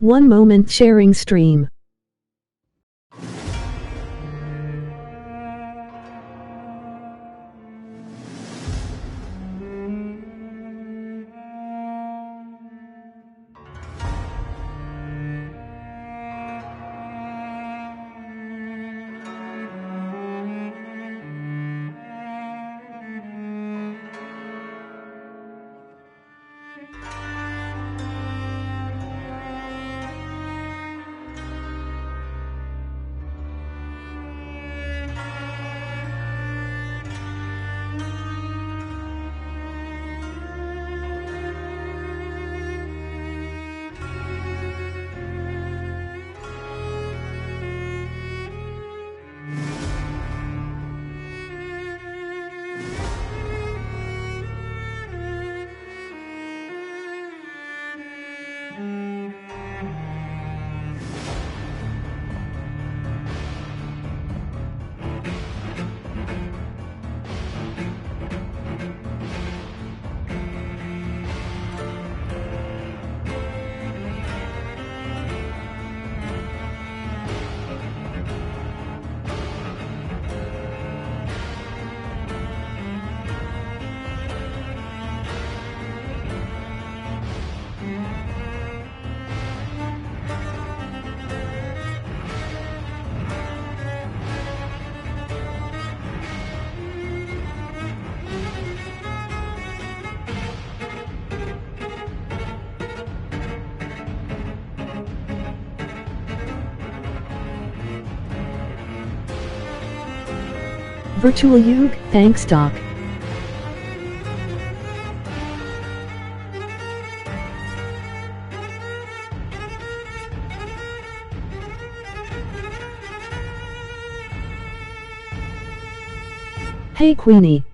1 moment sharing stream. Virtual Yug, thanks Doc. Hey Queenie.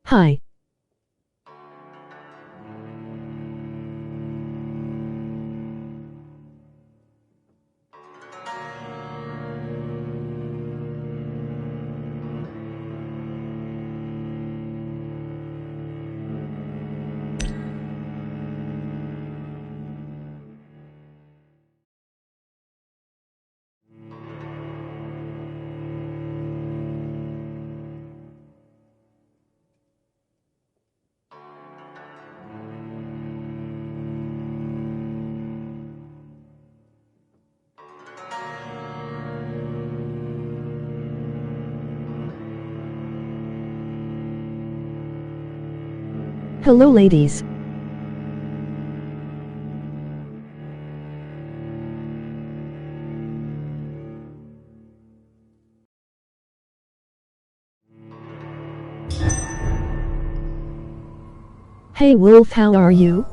Hi. Hello ladies. Hey Wolf, how are you?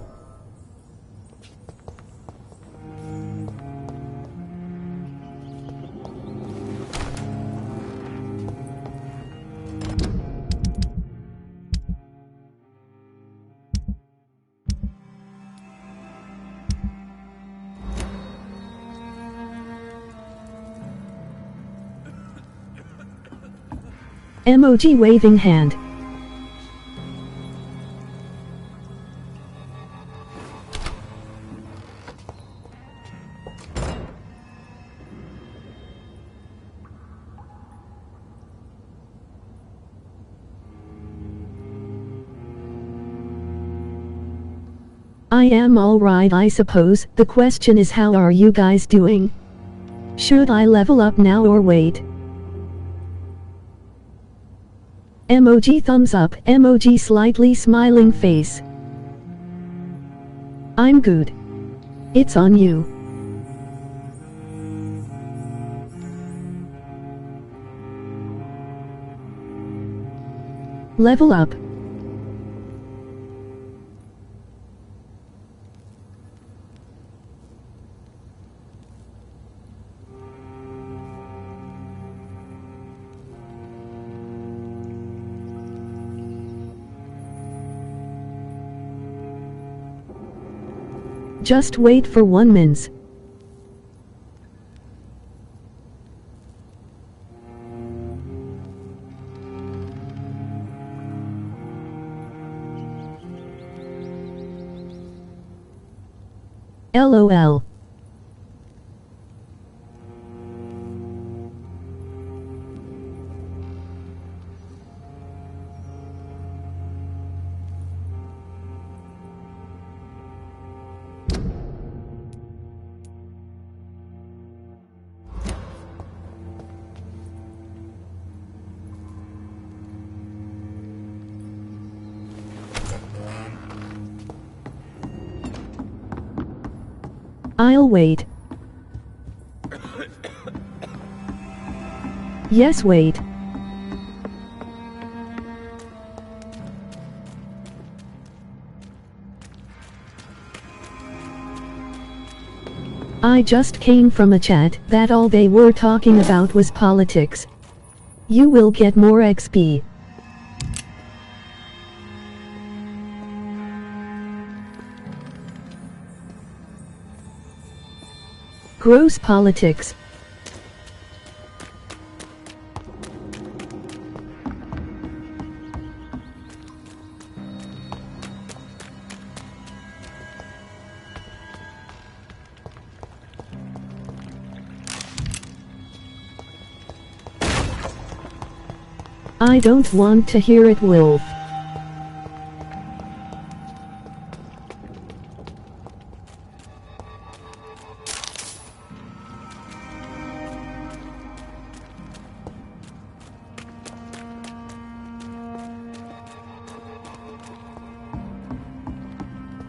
Emoji waving hand. I am alright, I suppose. The question is, how are you guys doing? Should I level up now or wait? Emoji thumbs up, emoji slightly smiling face. I'm good. It's on you. Level up. Just wait for 1 minute. LOL. I'll wait. Yes, wait. I just came from a chat that all they were talking about was politics. You will get more XP. Gross politics. I don't want to hear it, Wolf.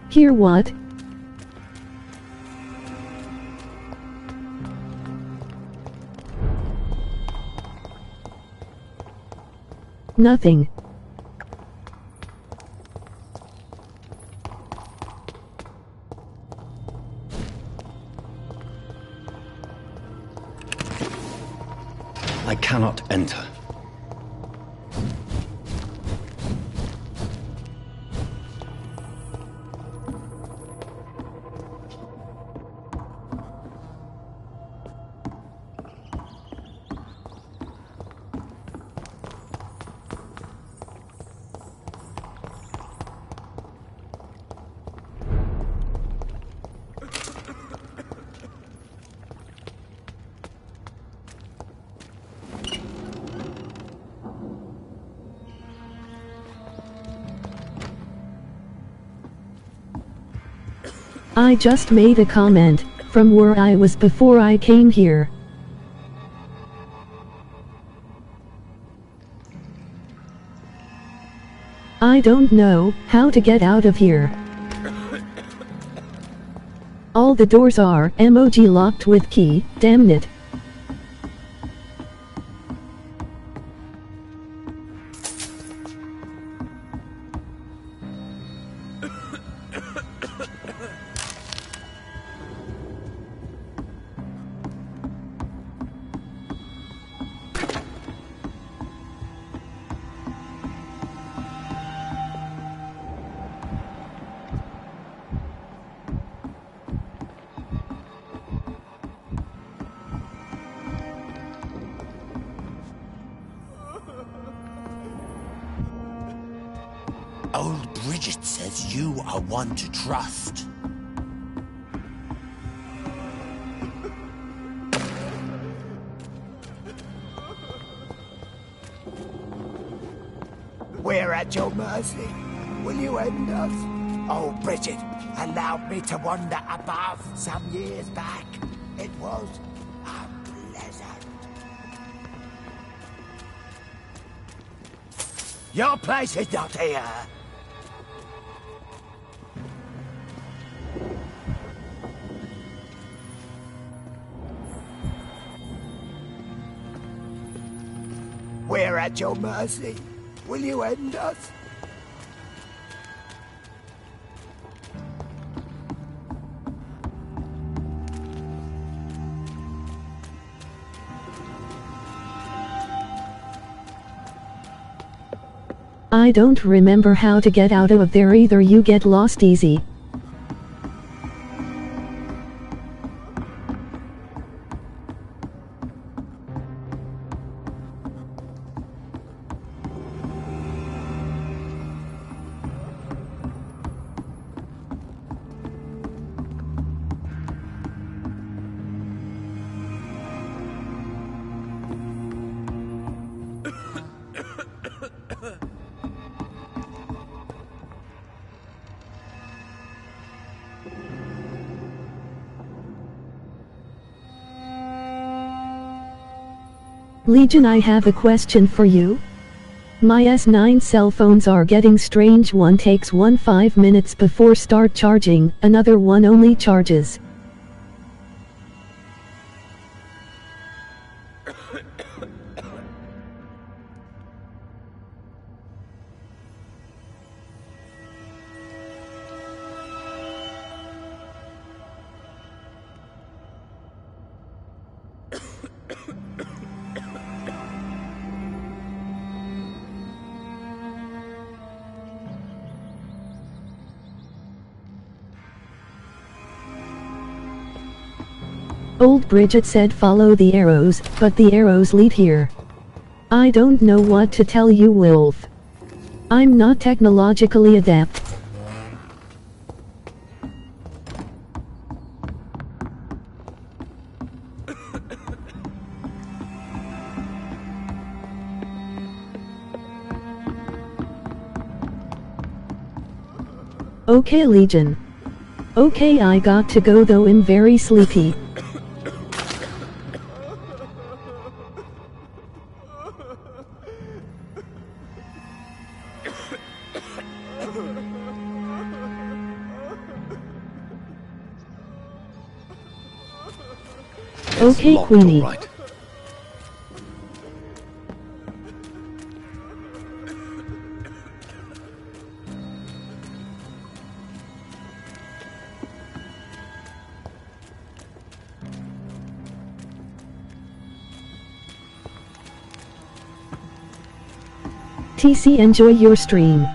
Hear what? Nothing. I cannot enter. I just made a comment from where I was before I came here. I don't know how to get out of here. All the doors are emoji locked with key, damn it. Old Bridget says you are one to trust. We're at your mercy. Will you end us? Oh, Bridget allowed me to wander above some years back. It was unpleasant. Your place is not here. We're at your mercy. Will you end us? I don't remember how to get out of there either. You get lost easy. Legion, I have a question for you. My S9 cell phones are getting strange. One takes 5 minutes before start charging, another one only charges. Old Bridget said follow the arrows, but the arrows lead here. I don't know what to tell you, Wolf. I'm not technologically adept. Okay, Legion. Okay, I got to go though, I'm very sleepy. Okay, Locked, Queenie. all right. TC, enjoy your stream.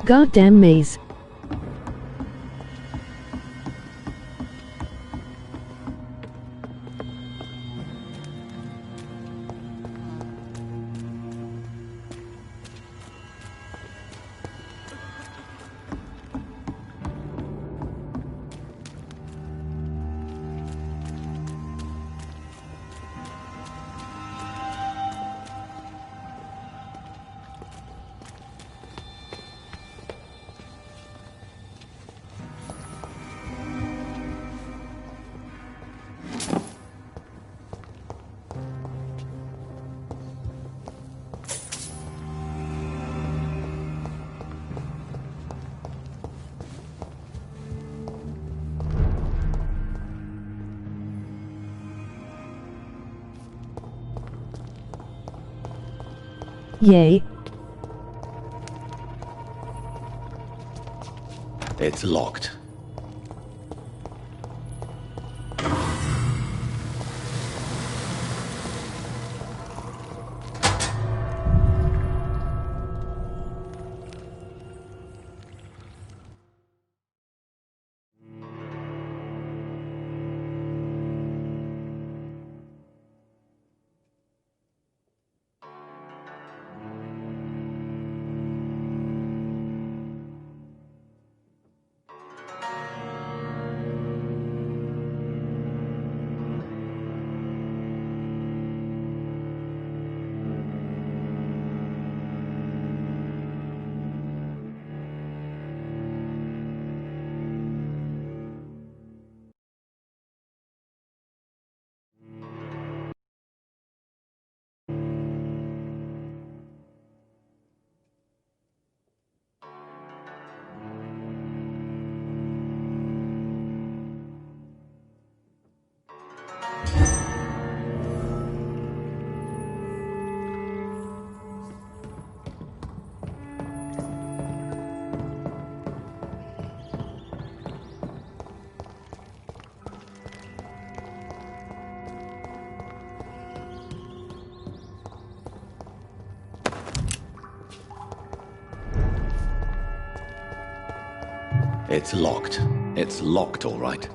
Goddamn maze. Yay. It's locked. It's locked. It's locked, all right.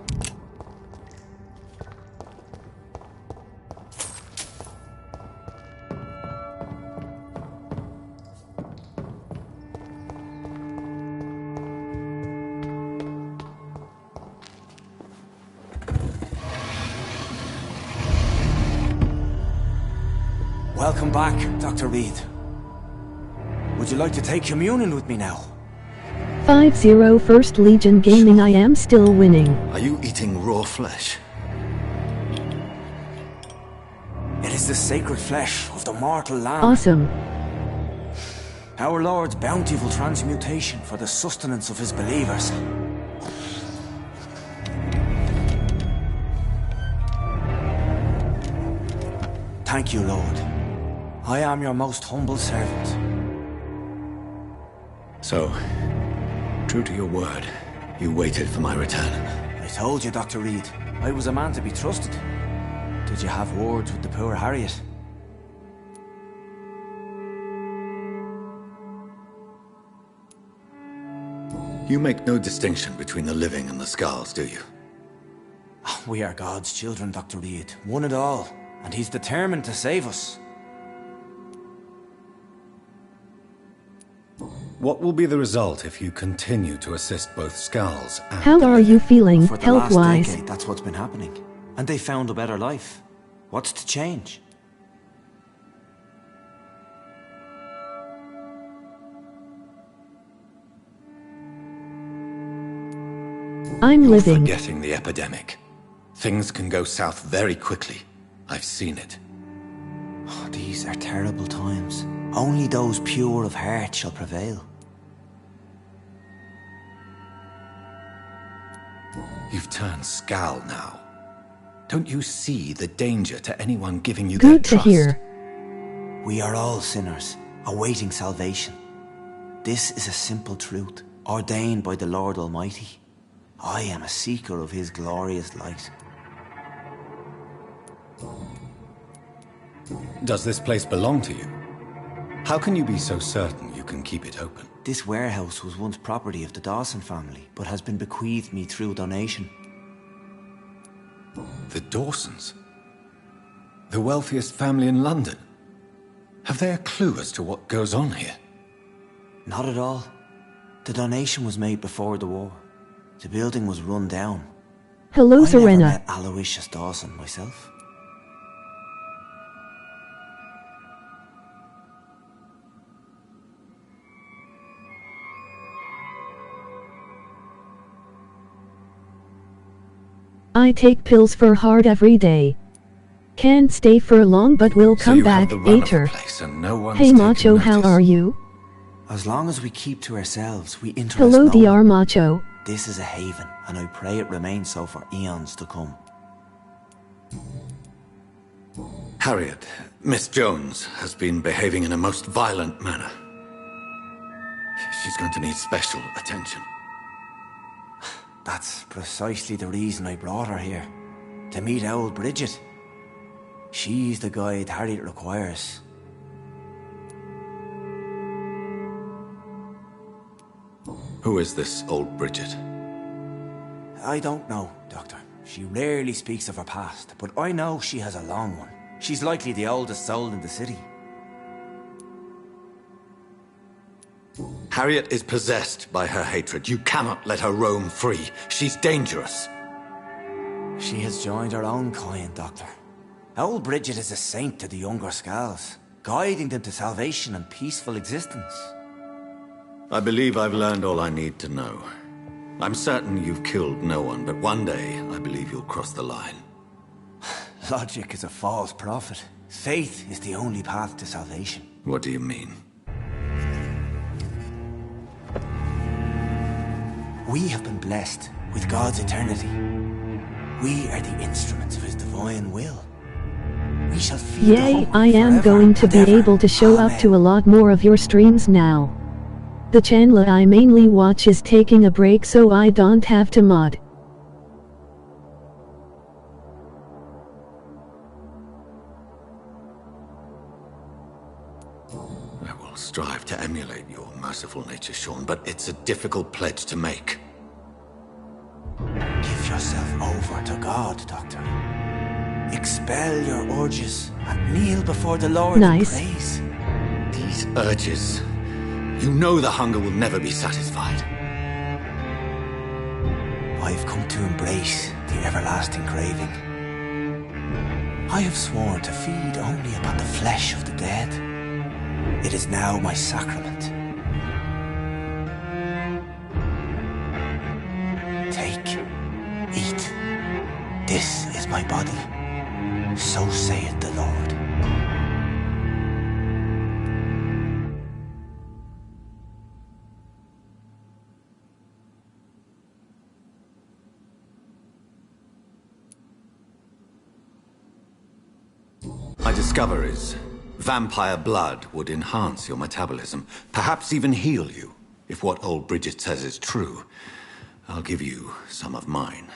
Welcome back, Dr. Reed. Would you like to take communion with me now? 5-0 First Legion Gaming. I am still winning. Are you eating raw flesh? It is the sacred flesh of the mortal lamb. Awesome. Our Lord's bountiful transmutation for the sustenance of his believers. Thank you, Lord. I am your most humble servant. So, true to your word, you waited for my return. I told you, Dr. Reed, I was a man to be trusted. Did you have words with the poor Harriet? You make no distinction between the living and the Skulls, do you? We are God's children, Dr. Reed, one and all, and he's determined to save us. What will be the result if you continue to assist both Skulls and... How are you feeling, For the last health-wise? decade, that's what's been happening. And they found a better life. What's to change? I'm You're living. forgetting the epidemic. Things can go south very quickly. I've seen it. Oh, these are terrible times. Only those pure of heart shall prevail. You've turned Skull now. Don't you see the danger to anyone giving you Good their to trust? hear. We are all sinners, awaiting salvation. This is a simple truth, ordained by the Lord Almighty. I am a seeker of his glorious light. Does this place belong to you? How can you be so certain you can keep it open? This warehouse was once property of the Dawson family, but has been bequeathed me through donation. The Dawsons? The wealthiest family in London? Have they a clue as to what goes on here? Not at all. The donation was made before the war. The building was run down. Hello, I never Serena. met Aloysius Dawson myself. I take pills for heart every day. Can't stay for long but will So come you have back the run of the later. place and no one's Hey taken Macho, how notice. are you? As long as we keep to ourselves, we interest Hello no Dr. one. Macho. This is a haven, and I pray it remains so for eons to come. Harriet, Miss Jones, has been behaving in a most violent manner. She's going to need special attention. That's precisely the reason I brought her here. To meet old Bridget. She's the guide Harriet requires. Who is this old Bridget? I don't know, Doctor. She rarely speaks of her past, but I know she has a long one. She's likely the oldest soul in the city. Harriet is possessed by her hatred. You cannot let her roam free. She's dangerous. She has joined her own kind, Doctor. Old Bridget is a saint to the younger Skulls, guiding them to salvation and peaceful existence. I believe I've learned all I need to know. I'm certain you've killed no one, but one day I believe you'll cross the line. Logic is a false prophet. Faith is the only path to salvation. What do you mean? We have been blessed with God's eternity. We are the instruments of his divine will. We shall feed the Yay, hungry I am forever going to and be ever. able to show up Amen. to a lot more of your streams now. The channel I mainly watch is taking a break so I don't have to mod. I will strive to emulate your merciful nature, Sean, but it's a difficult pledge to make. yourself over to God, Doctor. Expel your urges and kneel before the Lord Nice. in praise. These urges. You know the hunger will never be satisfied. I've come to embrace the everlasting craving. I have sworn to feed only upon the flesh of the dead. It is now my sacrament. Take, eat. This is my body. So saith the Lord. My discoveries. Vampire blood would enhance your metabolism, perhaps even heal you. If what old Bridget says is true, I'll give you some of mine.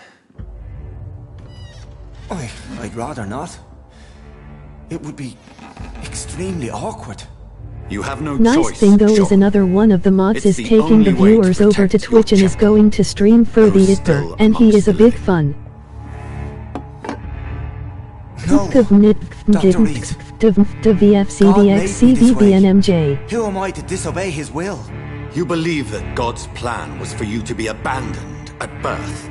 I'd rather not. It would be extremely awkward. You have no Nice choice. thing though is Sean. another one of the mods It's is the taking the only way to viewers over to protect your Twitch and is champion, going to stream for the who's Itper, still and he amongst is a the big living. fun. No, Dr. Reed. VFCDXCVBNMJ. Who am I to disobey his will? You believe that God's plan was for you to be abandoned at birth.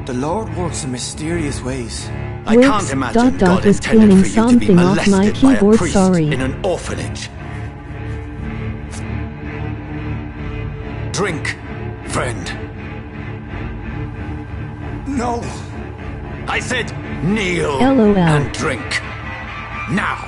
The Lord works in mysterious ways. I can't imagine God was intended cleaning for you to be something off my molested by a keyboard, priest sorry. in an orphanage. Drink, friend. No! I said kneel LOL. and drink. Now.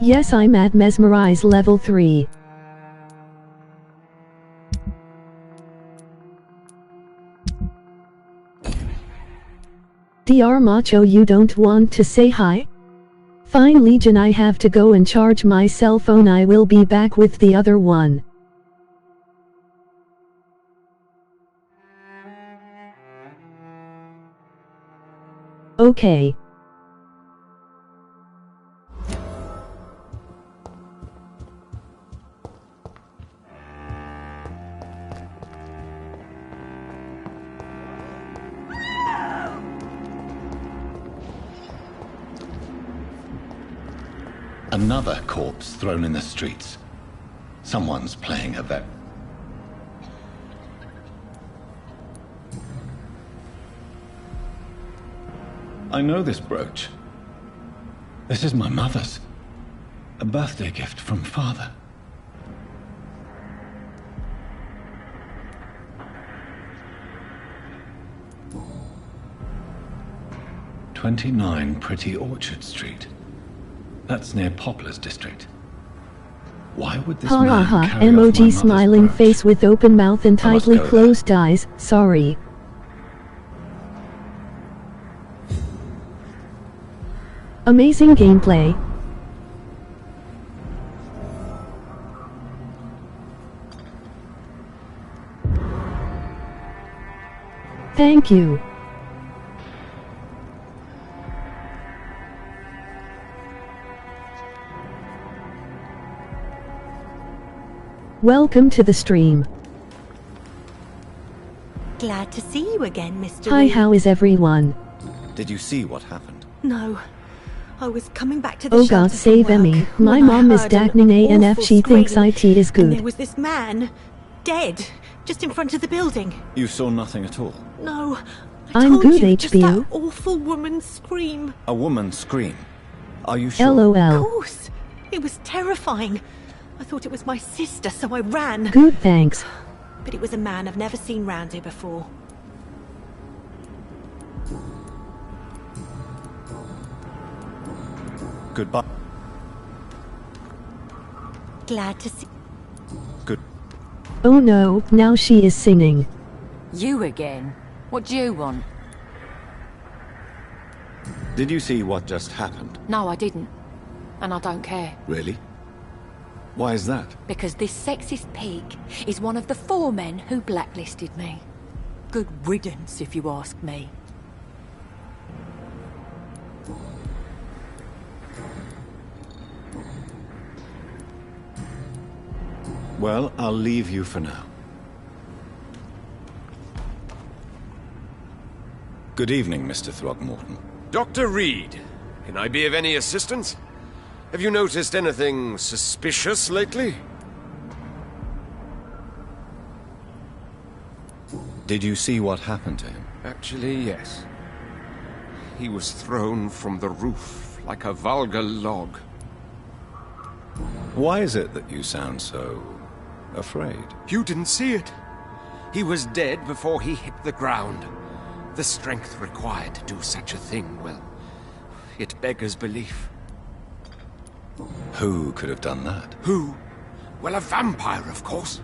Yes, I'm at Mesmerize level 3. DR Macho, you don't want to say hi? Fine Legion, I have to go and charge my cell phone. I will be back with the other one. Okay. Another corpse thrown in the streets. Someone's playing a vet. I know this brooch. This is my mother's. A birthday gift from father. "29 Pretty Orchard Street. That's near Poplar's district. Why would this Ha ha man ha, carry off my emoji mother's smiling brooch? face with open mouth and I must tightly go there. closed eyes, sorry. Amazing gameplay. Thank you. Welcome to the stream. Glad to see you again, Mr. Hi, Reed. how is everyone? Did you see what happened? No. I was coming back to the Oh shelter God from save work Emmy. My when I mom is heard an dagning ANF. awful She thinks scream, IT is and good. there was this man, dead, just in front of the building. You saw nothing at all? No. I'm told good, you, just HBU. that awful woman's scream. A woman scream? Are you sure? Of LOL. course. It was terrifying. I thought it was my sister, so I ran. Good, thanks. But it was a man I've never seen round here before. Goodbye. Glad to see... Good. Oh no, now she is singing. You again? What do you want? Did you see what just happened? No, I didn't. And I don't care. Really? Why is that? Because this sexist pig is one of the 4 men who blacklisted me. Good riddance, if you ask me. Well, I'll leave you for now. Good evening, Mr. Throgmorton. Dr. Reed, can I be of any assistance? Have you noticed anything suspicious lately? Did you see what happened to him? Actually, yes. He was thrown from the roof like a vulgar log. Why is it that you sound so... afraid? You didn't see it. He was dead before he hit the ground. The strength required to do such a thing, well, it beggars belief. Who could have done that? Who? Well, a vampire, of course.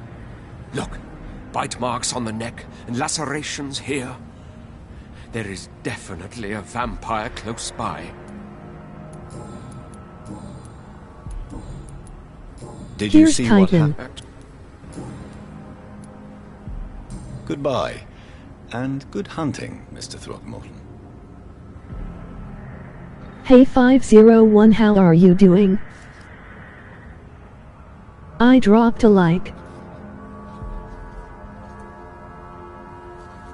Look, bite marks on the neck and lacerations here. There is definitely a vampire close by. Did you Here's see what Titan. happened? Goodbye. And good hunting, Mr. Throgmorton. Hey 501, how are you doing? I dropped a like.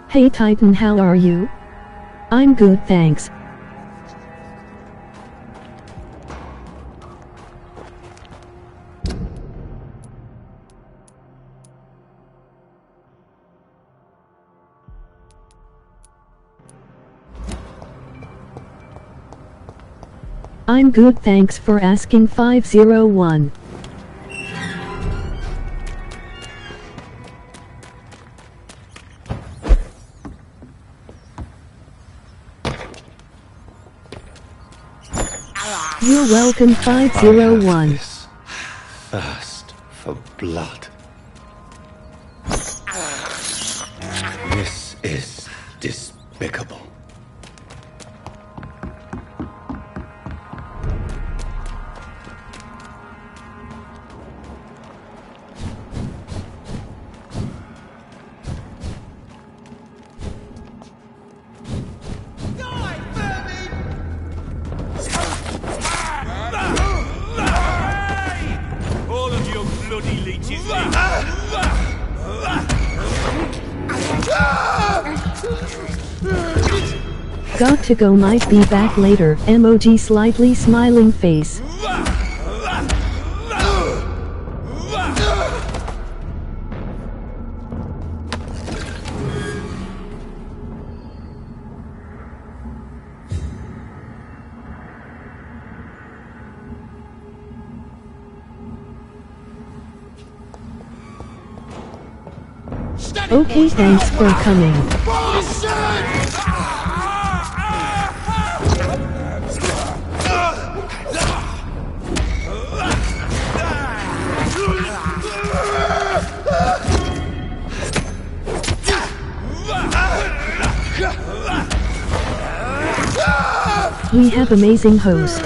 Hey Titan, how are you? I'm good, thanks. I'm good, thanks for asking 501. You're welcome 501. This thirst for blood. This is despicable. All of you bloody leeches! Got to go, might be back later. Emoji slightly smiling face. Okay, thanks for coming. We have amazing host.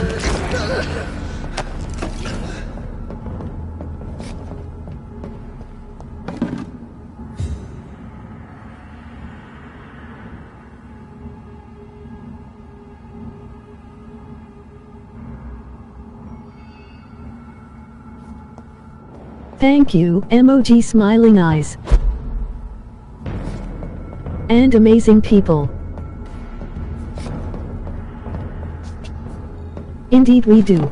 Thank you, emoji smiling eyes. And amazing people. Indeed we do.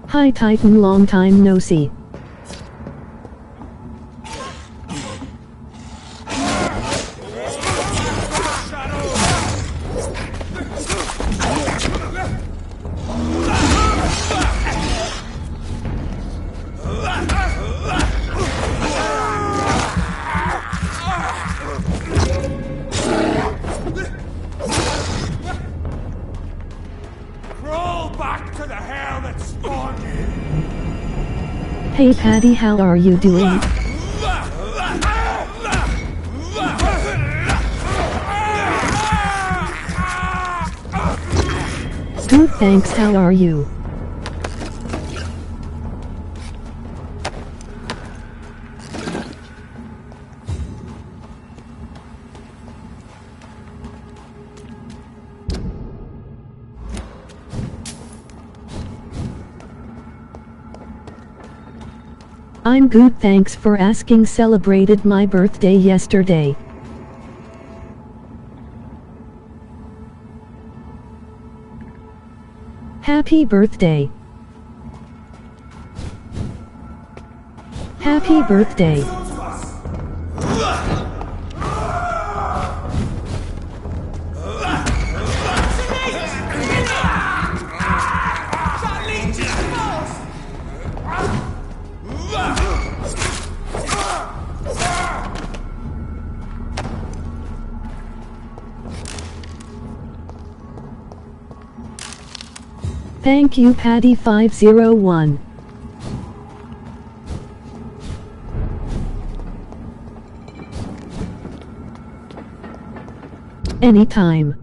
Hi Titan, long time no see. Crawl back to the hell that spawned you! Hey Patty, how are you doing? Good, thanks, how are you? I'm good, thanks for asking. Celebrated my birthday yesterday. Happy birthday. Happy birthday. Thank you, Patty 501. Anytime.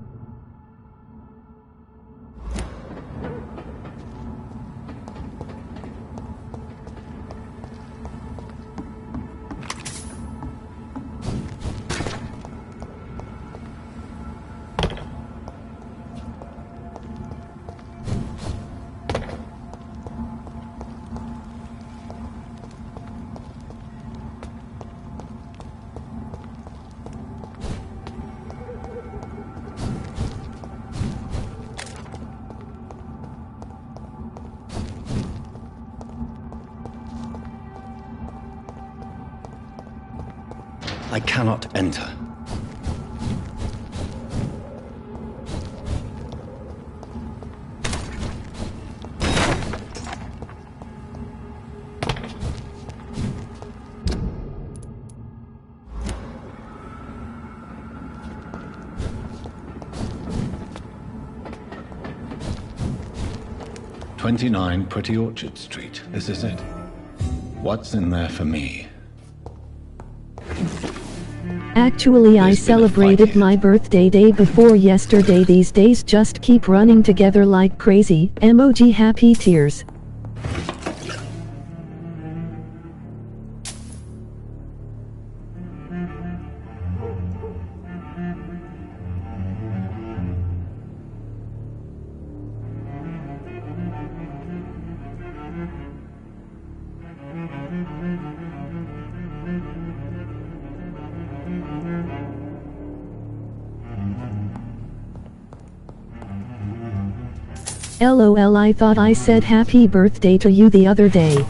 I cannot enter. "29 Pretty Orchard Street. This is it. What's in there for me?" Actually, I There's been a celebrated fight my yet? birthday day before yesterday. These days just keep running together like crazy. Emoji happy tears. LOL, I thought I said happy birthday to you the other day.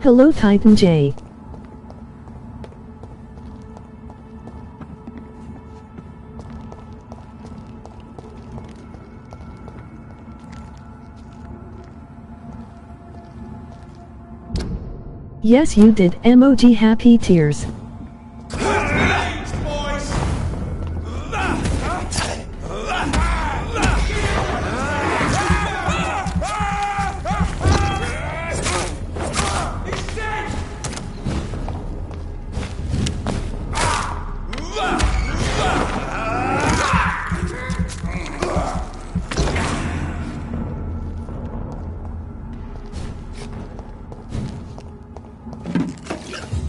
Hello Titan J. Yes, you did. Emoji happy tears.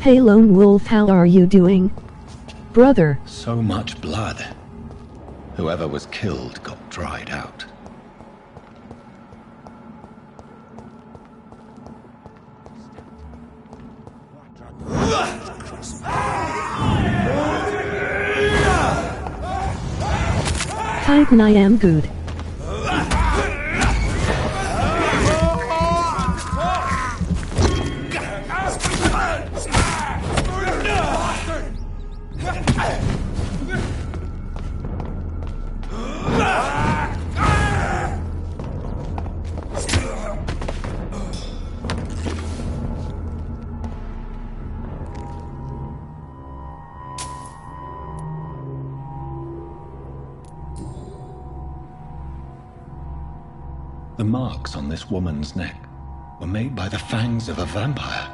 Hey Lone Wolf, how are you doing? Brother. So much blood. Whoever was killed got dried out. Titan, I am good. The marks on this woman's neck were made by the fangs of a vampire.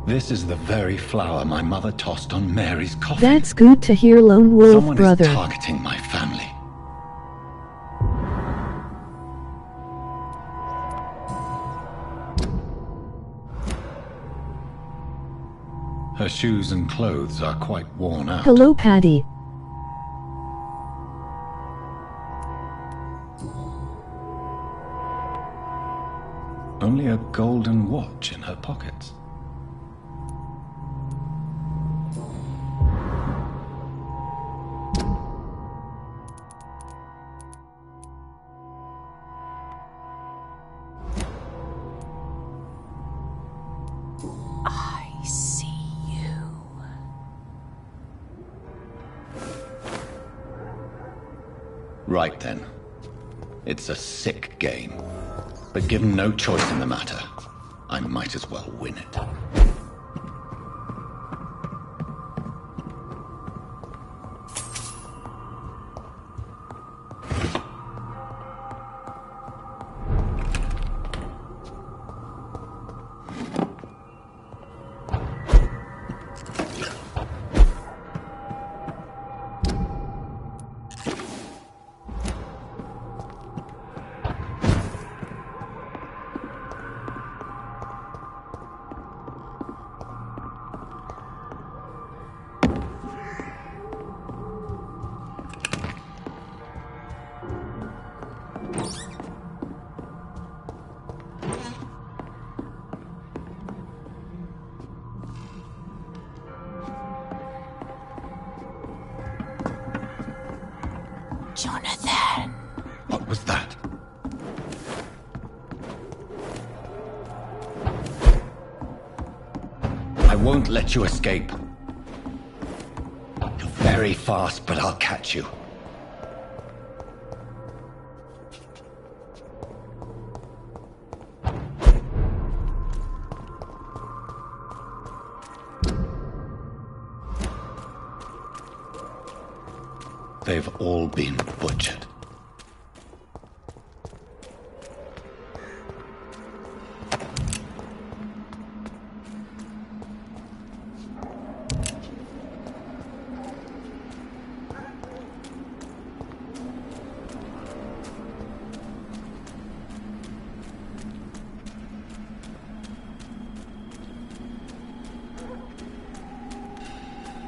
This is the very flower my mother tossed on Mary's coffin. That's good to hear, Lone Wolf. Someone brother. is targeting my family. Her shoes and clothes are quite worn out. Hello, Patty. Only a golden watch in her pockets. I see you. Right then. It's a sick game. But given no choice in the matter, I might as well win it. Jonathan. What was that? I won't let you escape. You're very fast, but I'll catch you. They've all been butchered.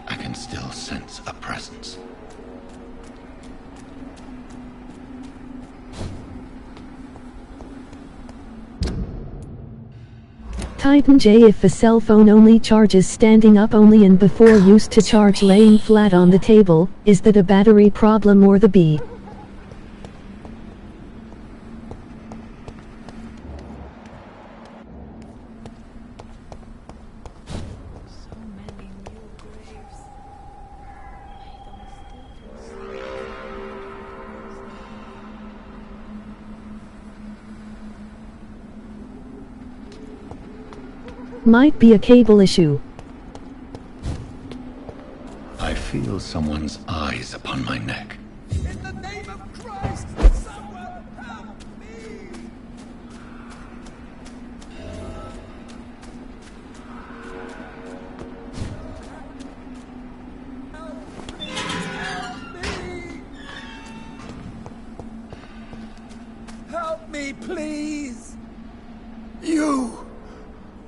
I can still sense a presence. Titan J, if a cell phone only charges standing up only and before used to charge laying flat on the table, is that a battery problem or the B? Might be a cable issue. I feel someone's eyes upon my neck. In the name of Christ, someone help me! Help me, please! You!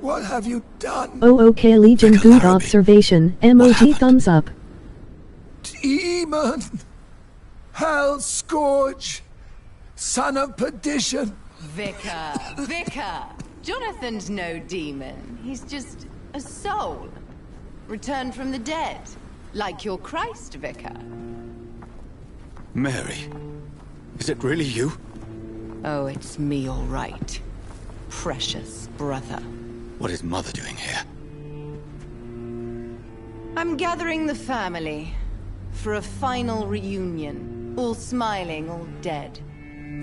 What have you done? Oh okay Legion, good observation. Emoji thumbs up. Demon! Hell scourge! Son of perdition! Vicar! Jonathan's no demon. He's just a soul. Returned from the dead. Like your Christ, Vicar. Mary, is it really you? Oh, it's me all right. Precious brother. What is Mother doing here? I'm gathering the family for a final reunion. All smiling, all dead.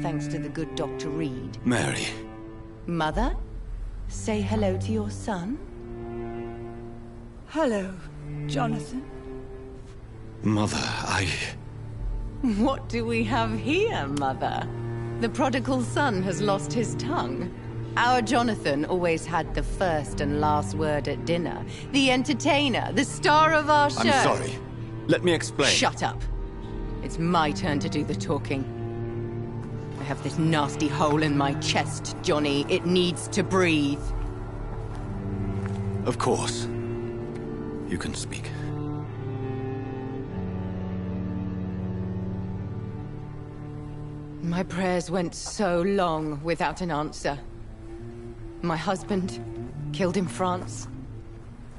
Thanks to the good Dr. Reed. Mary. Mother, say hello to your son. Hello, Jonathan. Mother, What do we have here, Mother? The prodigal son has lost his tongue. Our Jonathan always had the first and last word at dinner. The entertainer, the star of our show. I'm sorry. Let me explain. Shut up. It's my turn to do the talking. I have this nasty hole in my chest, Johnny. It needs to breathe. Of course. You can speak. My prayers went so long without an answer. My husband, killed in France.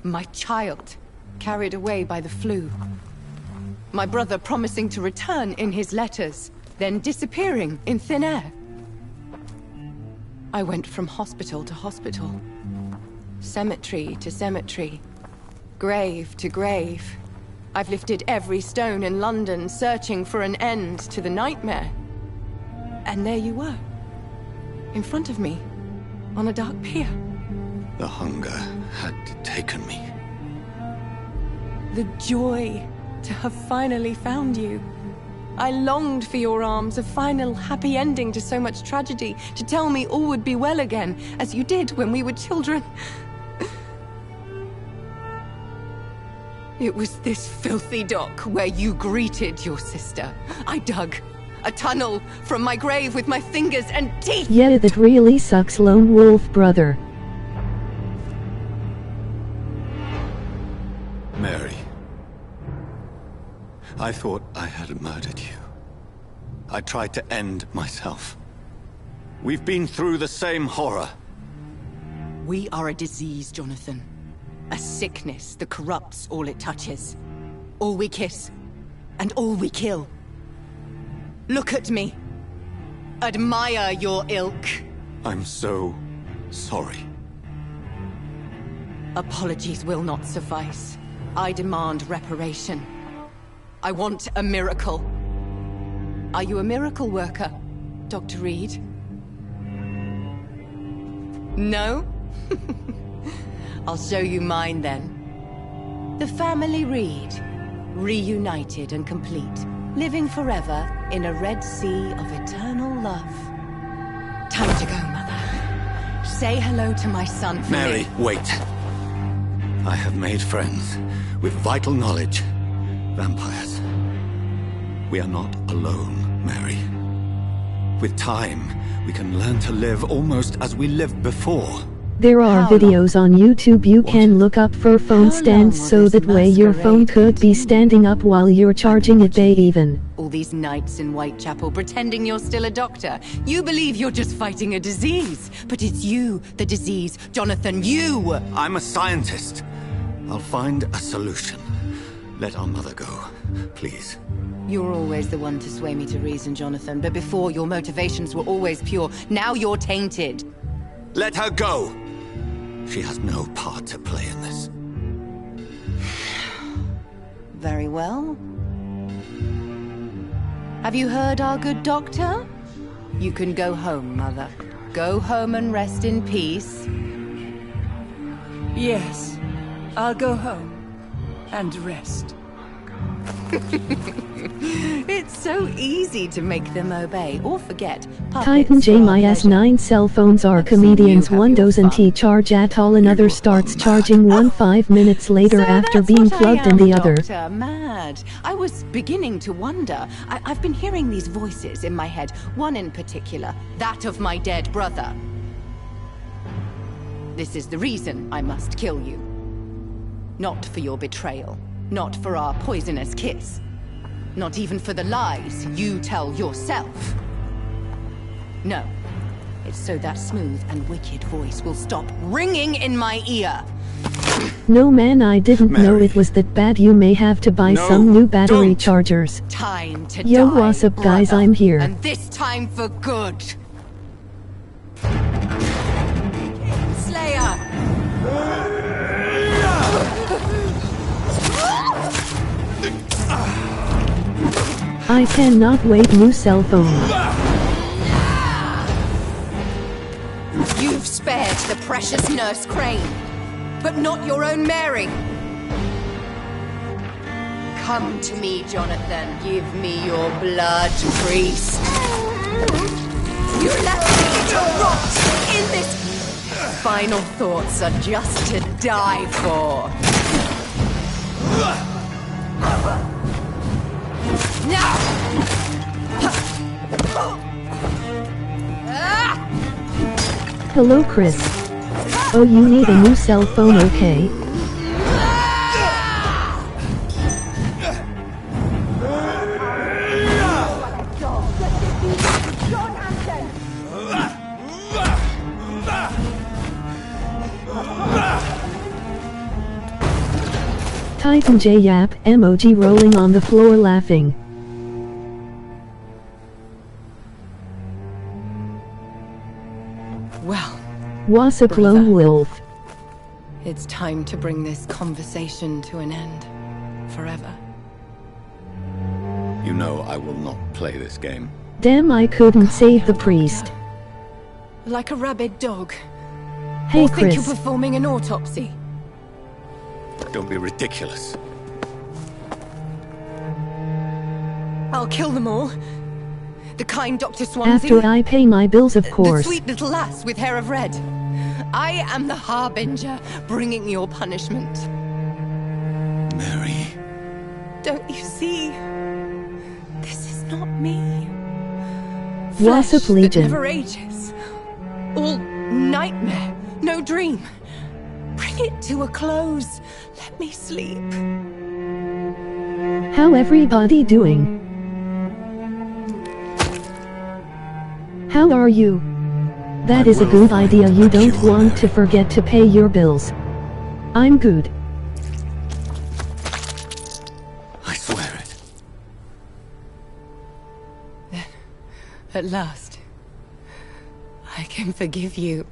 My child, carried away by the flu. My brother promising to return in his letters, then disappearing in thin air. I went from hospital to hospital. Cemetery to cemetery. Grave to grave. I've lifted every stone in London, searching for an end to the nightmare. And there you were. In front of me. On a dark pier. The hunger had taken me. The joy to have finally found you. I longed for your arms, a final happy ending to so much tragedy, to tell me all would be well again, as you did when we were children. It was this filthy dock where you greeted your sister. I dug a tunnel from my grave with my fingers and teeth. Yeah, that really sucks, lone wolf brother. Mary. I thought I had murdered you. I tried to end myself. We've been through the same horror. We are a disease, Jonathan. A sickness that corrupts all it touches. All we kiss, and all we kill. Look at me. Admire your ilk. I'm so sorry. Apologies will not suffice. I demand reparation. I want a miracle. Are you a miracle worker, Dr. Reed? No? I'll show you mine then. The family Reed, reunited and complete, living forever in a red sea of eternal love. Time to go, Mother. Say hello to my son for Mary, me. wait. I have made friends with vital knowledge. Vampires. We are not alone, Mary. With time, we can learn to live almost as we lived before. There are How long? videos on YouTube you can look up for phone How stands long will so this that way your phone masquerade could be standing up while you're charging it bay even. All these nights in Whitechapel pretending you're still a doctor. You believe you're just fighting a disease. But it's you, the disease. Jonathan, you! I'm a scientist. I'll find a solution. Let our mother go, please. You're always the one to sway me to reason, Jonathan. But before, your motivations were always pure. Now you're tainted. Let her go! She has no part to play in this. Very well. Have you heard our good doctor? You can go home, Mother. Go home and rest in peace. Yes. I'll go home and rest. It's so easy to make them obey or forget. Titan JMIS9 cell phones are comedians. One doesn't charge at all, another starts charging 5 minutes later after being plugged in the other. Doctor, mad. I was beginning to wonder. I've been hearing these voices in my head, one in particular, that of my dead brother. This is the reason I must kill you. Not for your betrayal. Not for our poisonous kiss. Not even for the lies you tell yourself. No. It's so that smooth and wicked voice will stop ringing in my ear. No man, I didn't know it was that bad. You may have to buy some new battery chargers. Time to Yo, die, what's up guys, brother. I'm here. And this time for good. Slayer! I cannot wait. New cell phone. You've spared the precious Nurse Crane, but not your own Mary. Come to me, Jonathan. Give me your blood, priest. You left me to rot in this. Final thoughts are just to die for. Now! Hello Chris. Oh, you need a new cell phone, okay? Titan J Yap emoji rolling on the floor laughing. Well, What's up, lone wolf? it's time to bring this conversation to an end. Forever. You know I will not play this game. Damn, I couldn't save the priest. Like a rabid dog. Hey or think you're Chris. performing an autopsy. Don't be ridiculous. I'll kill them all. The kind Dr. Swansea. After I pay my bills, of course. The sweet little lass with hair of red. I am the harbinger, bringing your punishment. Mary. Don't you see? This is not me. What's up, Flesh that Legion? never ages. All nightmare, no dream. Bring it to a close. Let me sleep. How everybody doing? How are you? That is a good idea. You don't want to forget to pay your bills. I'm good. I swear it. At last, I can forgive you.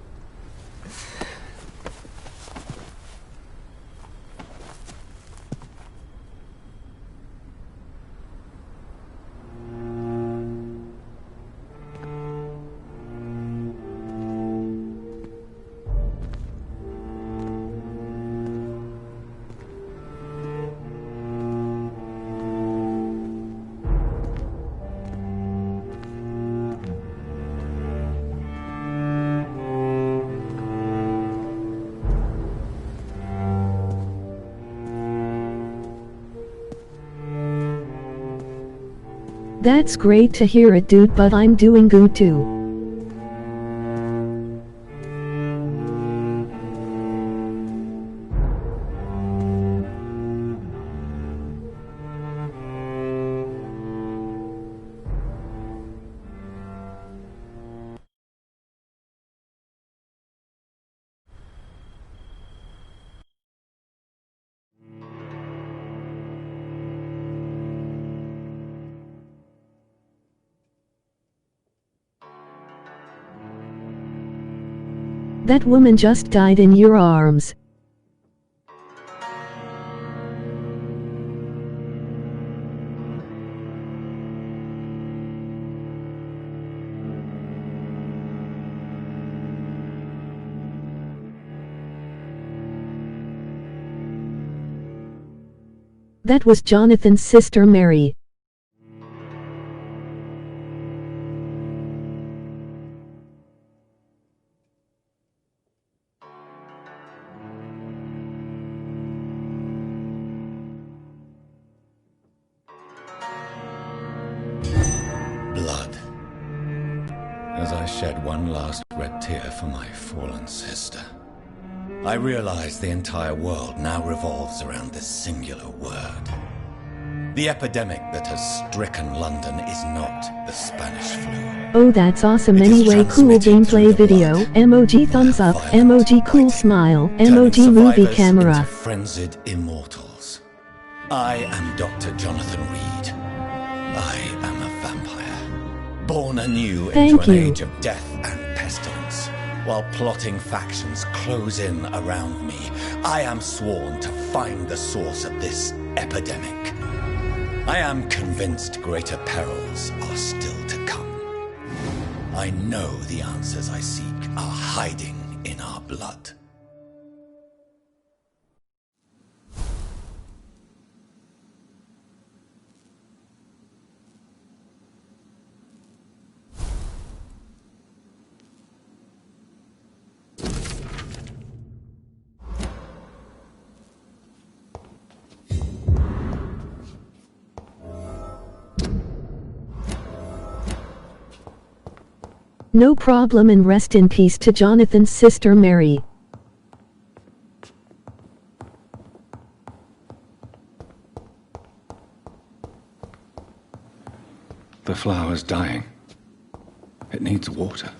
That's great to hear it, dude, but I'm doing good too. That woman just died in your arms. That was Jonathan's sister Mary. Blood. As I shed one last red tear for my fallen sister, I realize the entire world now revolves around this singular word. The epidemic that has stricken London is not the Spanish flu. Oh, that's awesome. Anyway, cool gameplay video. Emoji thumbs up. Emoji cool smile. Emoji movie camera. Into frenzied immortals. I am Dr. Jonathan Reed. I am a vampire, born anew into an age of death and pestilence. While plotting factions close in around me, I am sworn to find the source of this epidemic. I am convinced greater perils are still to come. I know the answers I seek are hiding in our blood. No problem, and rest in peace to Jonathan's sister Mary. The flower's dying. It needs water.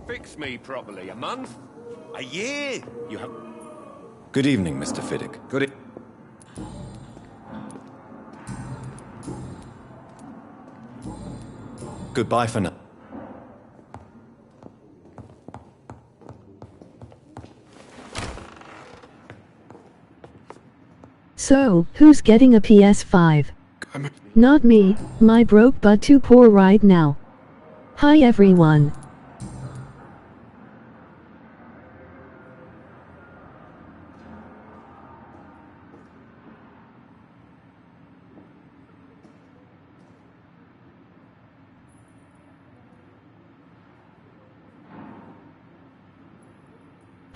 Fix me properly. A month? A year? You have... Good evening, Mr. Fiddick. Goodbye for now. So, who's getting a PS5? Not me, my broke but too poor right now. Hi everyone.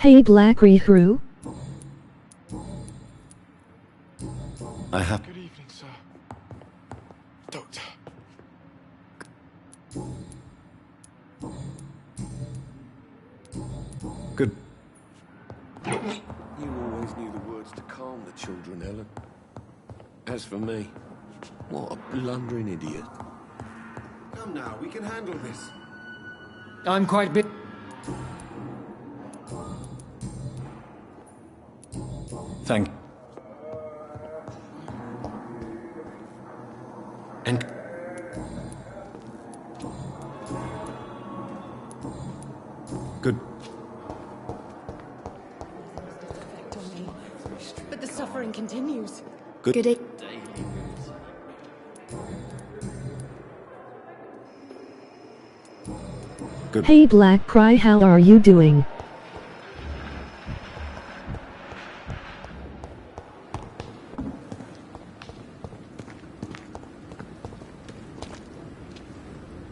Hey Black Rehru. I have... Good evening, sir. Doctor. Good... You always knew the words to calm the children, Ellen. As for me, what a blundering idiot. Come now, we can handle this. I'm quite bit... Thank... And... continues. Good day. Good. Hey Black Cry, how are you doing?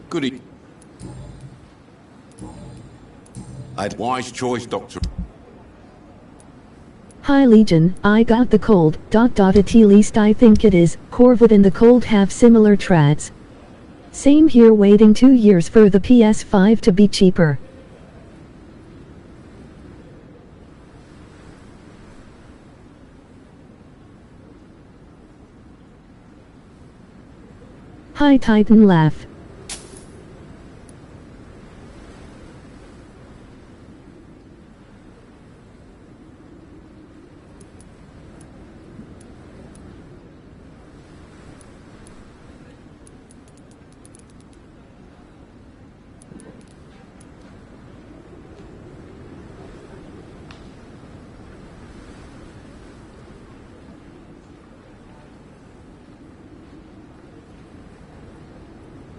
Goody. Wise choice, Doctor. Hi Legion, I got the cold, at least I think it is, Corvid and the cold have similar trads. Same here, waiting 2 years for the PS5 to be cheaper. Hi Titan laugh.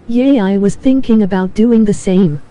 Yay, I was thinking about doing the same.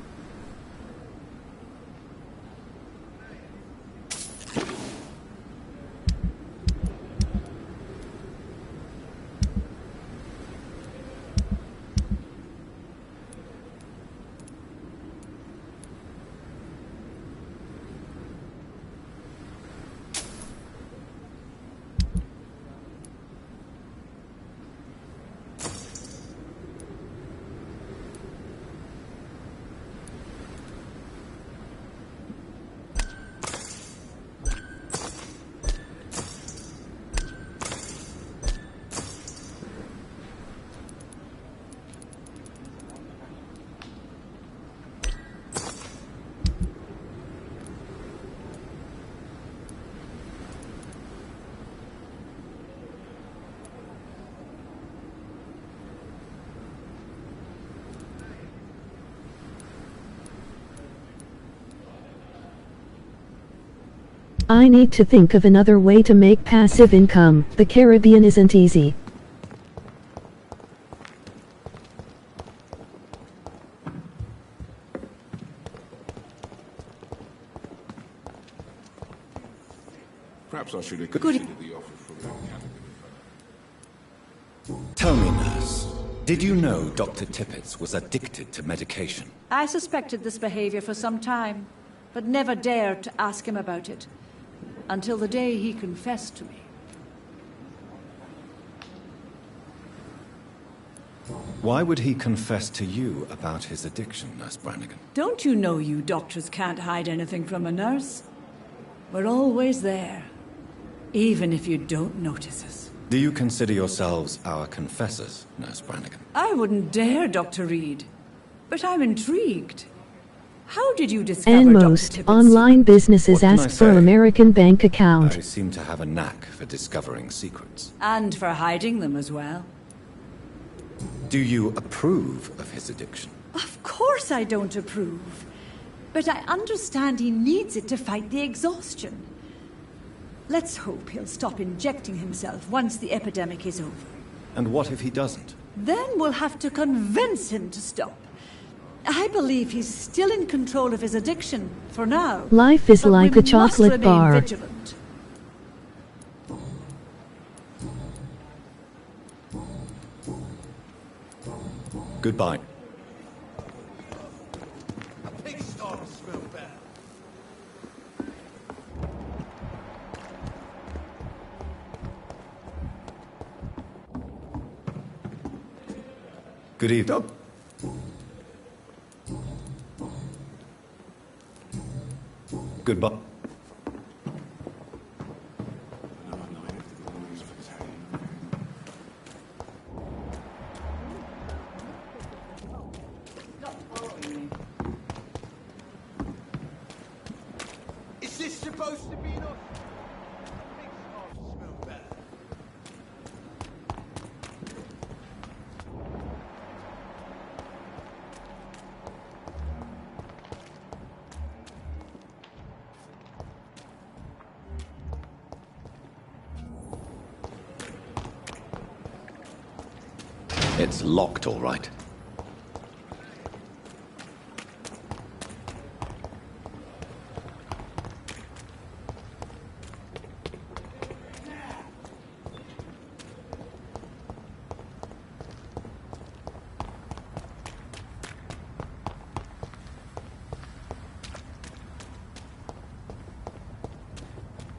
I need to think of another way to make passive income. The Caribbean isn't easy. Perhaps I should have considered the offer from the academy. Tell me, nurse, did you know Dr. Tippett was addicted to medication? I suspected this behavior for some time, but never dared to ask him about it. Until the day he confessed to me. Why would he confess to you about his addiction, Nurse Brannigan? Don't you know you doctors can't hide anything from a nurse? We're always there, even if you don't notice us. Do you consider yourselves our confessors, Nurse Brannigan? I wouldn't dare, Dr. Reed. But I'm intrigued. How did you discover And Dr. most Tippett's online secret? businesses ask for American bank account. I seem to have a knack for discovering secrets. And for hiding them as well. Do you approve of his addiction? Of course I don't approve. But I understand he needs it to fight the exhaustion. Let's hope he'll stop injecting himself once the epidemic is over. And what if he doesn't? Then we'll have to convince him to stop. I believe he's still in control of his addiction, for now. Life is but like we a chocolate must remain bar. Vigilant. Goodbye. Good evening. Goodbye. Is this supposed to be enough? Smell better. It's locked, all right.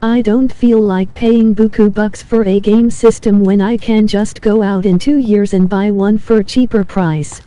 I don't feel like paying buku bucks for a game system when I can just go out in 2 years and buy one for a cheaper price.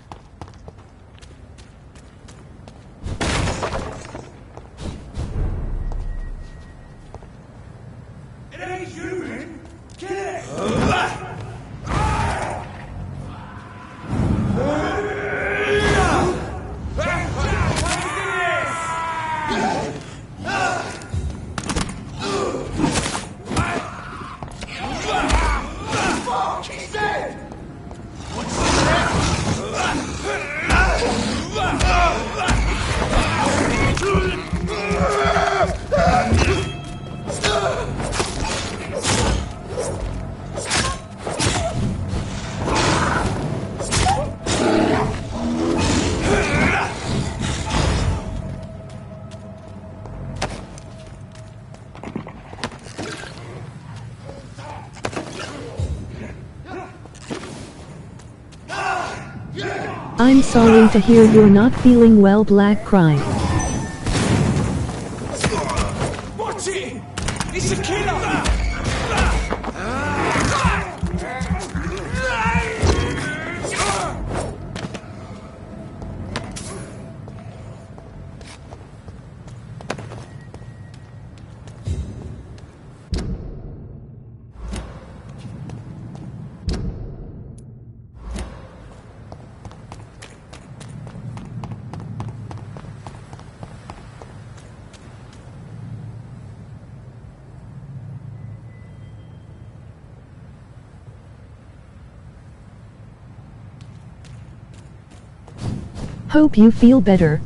I'm sorry to hear you're not feeling well, Black Cry. Watch it! It's a killer! Hope you feel better.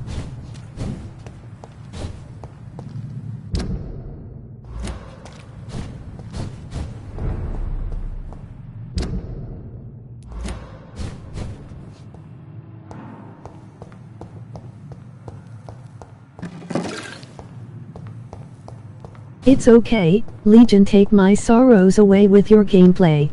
It's okay, Legion, take my sorrows away with your gameplay.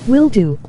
Will do.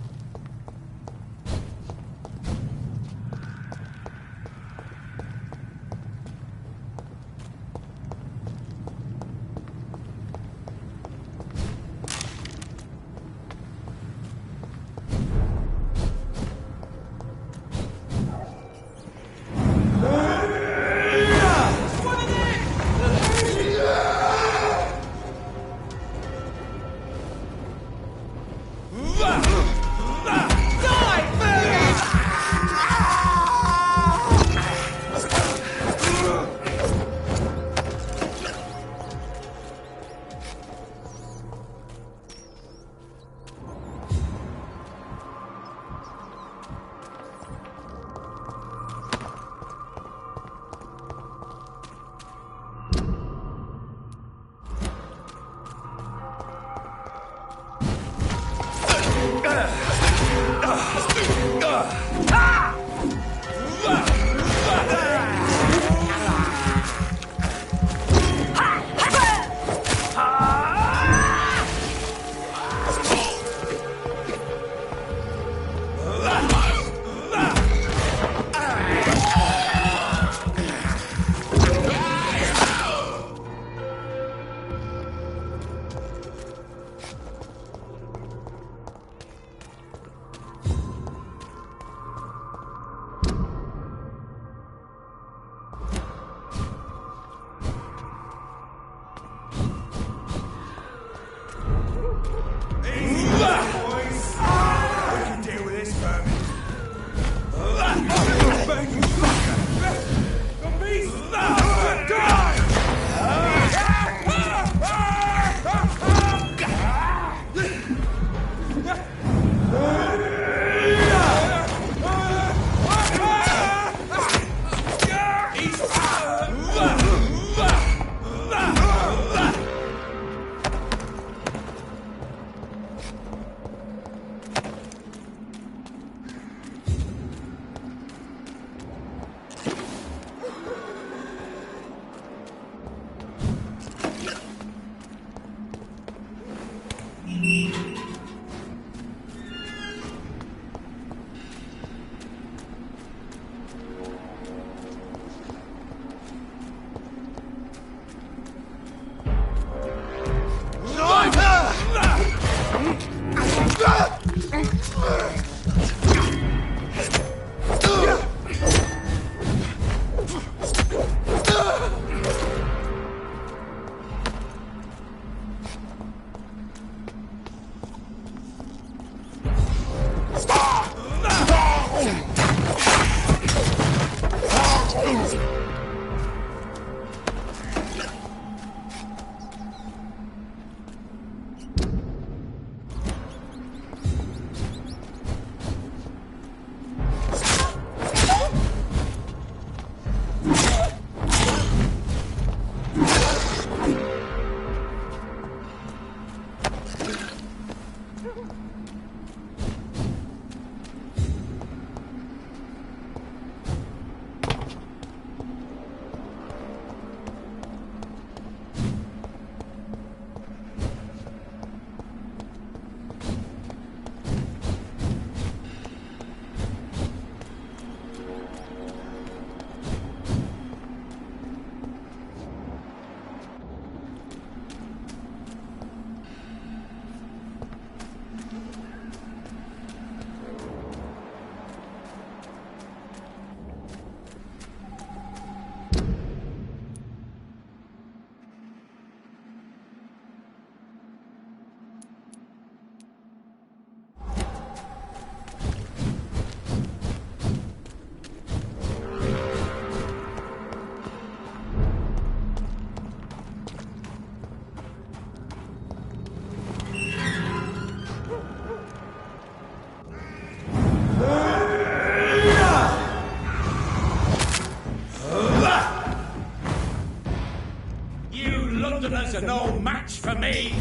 Londoners are no match for me.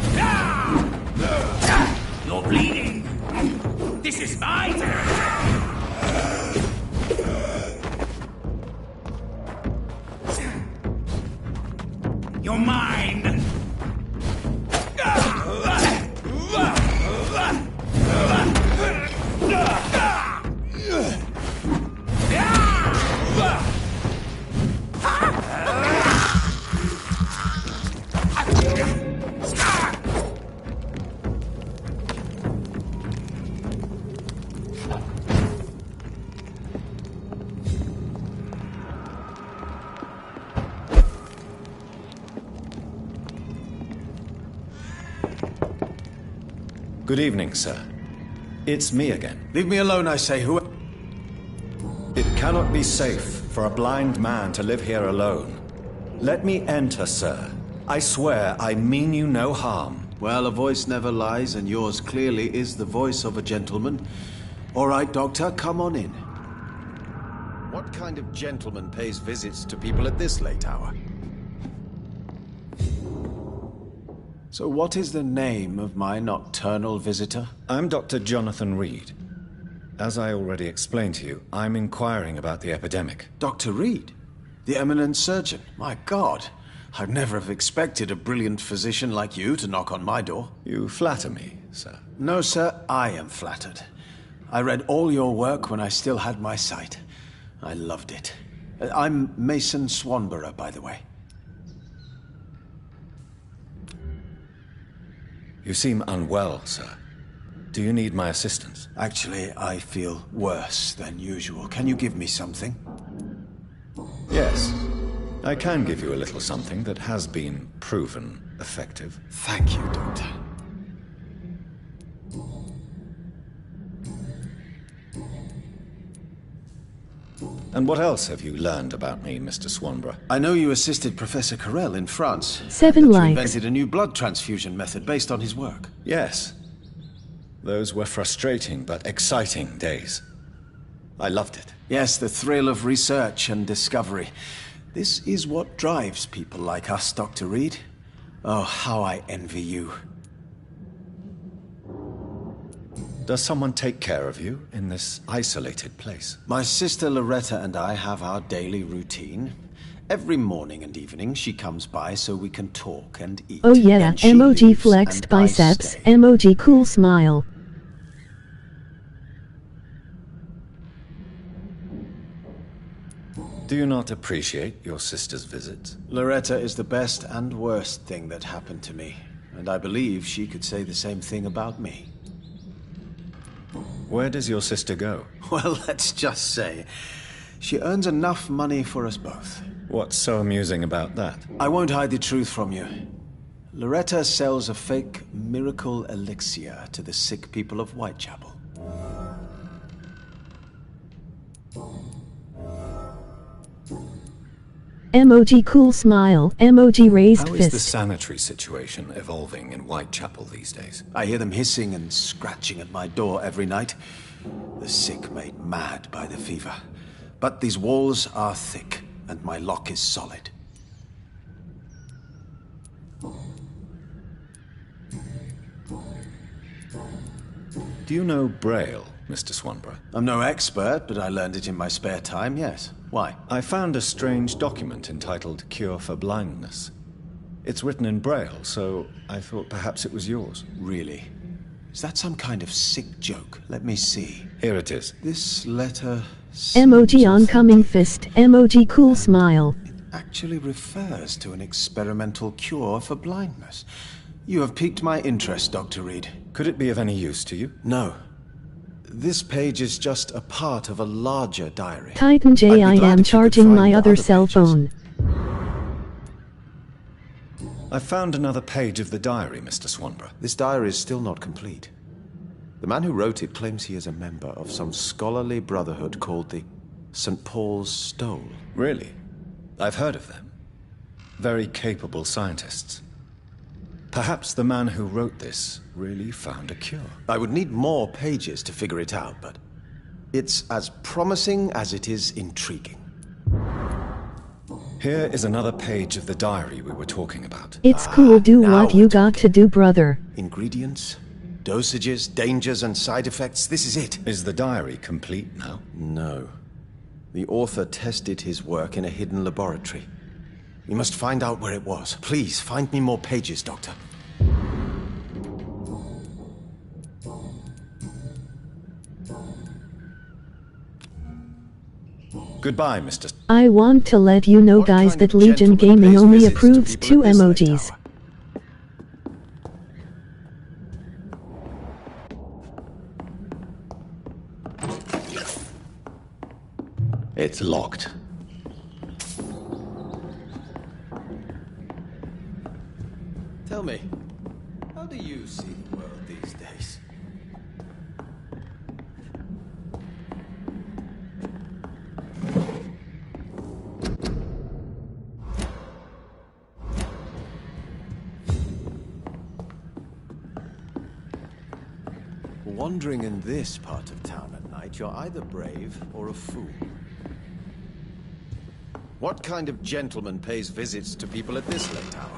You're bleeding. This is my turn. You're mine. Good evening, sir. It's me again. Leave me alone, I say. Who? It cannot be safe for a blind man to live here alone. Let me enter, sir. I swear I mean you no harm. Well, a voice never lies, and yours clearly is the voice of a gentleman. All right, Doctor, come on in. What kind of gentleman pays visits to people at this late hour? So what is the name of my nocturnal visitor? I'm Dr. Jonathan Reed. As I already explained to you, I'm inquiring about the epidemic. Dr. Reed? The eminent surgeon? My God, I'd never have expected a brilliant physician like you to knock on my door. You flatter me, sir. No, sir, I am flattered. I read all your work when I still had my sight. I loved it. I'm Mason Swanborough, by the way. You seem unwell, sir. Do you need my assistance? Actually, I feel worse than usual. Can you give me something? Yes. I can give you a little something that has been proven effective. Thank you, Doctor. And what else have you learned about me, Mr. Swanborough? I know you assisted Professor Carell in France. 7 likes. You invented a new blood transfusion method based on his work. Yes. Those were frustrating but exciting days. I loved it. Yes, the thrill of research and discovery. This is what drives people like us, Dr. Reed. Oh, how I envy you. Does someone take care of you in this isolated place? My sister Loretta and I have our daily routine. Every morning and evening she comes by so we can talk and eat. Oh yeah, Then she emoji leaves flexed and I biceps, stay. emoji cool smile. Do you not appreciate your sister's visit? Loretta is the best and worst thing that happened to me, and I believe she could say the same thing about me. Where does your sister go? Well, let's just say, she earns enough money for us both. What's so amusing about that? I won't hide the truth from you. Loretta sells a fake miracle elixir to the sick people of Whitechapel. Emoji cool smile, emoji raised How fist. is the sanitary situation evolving in Whitechapel these days? I hear them hissing and scratching at my door every night. The sick made mad by the fever. But these walls are thick, and my lock is solid. Do you know Braille, Mr. Swanborough? I'm no expert, but I learned it in my spare time, yes. Why? I found a strange document entitled Cure for Blindness. It's written in Braille, so I thought perhaps it was yours. Really? Is that some kind of sick joke? Let me see. Here it is. This letter... Emoji oncoming fist, emoji cool smile. Actually refers to an experimental cure for blindness. You have piqued my interest, Dr. Reed. Could it be of any use to you? No. This page is just a part of a larger diary. Titan J, I am charging my other cell phone. I found another page of the diary, Mr. Swanborough. This diary is still not complete. The man who wrote it claims he is a member of some scholarly brotherhood called the St. Paul's Stole. Really? I've heard of them. Very capable scientists. Perhaps the man who wrote this really found a cure. I would need more pages to figure it out, but it's as promising as it is intriguing. Here is another page of the diary we were talking about. It's cool, do what you got to do, brother. Ingredients, dosages, dangers, and side effects. This is it. Is the diary complete now? No. The author tested his work in a hidden laboratory. We must find out where it was. Please, find me more pages, Doctor. Goodbye, Mr. I want to let you know, guys, that Legion Gaming only approves 2 emojis. It's locked. Tell me, how do you see the world these days? Wandering in this part of town at night, you're either brave or a fool. What kind of gentleman pays visits to people at this late hour?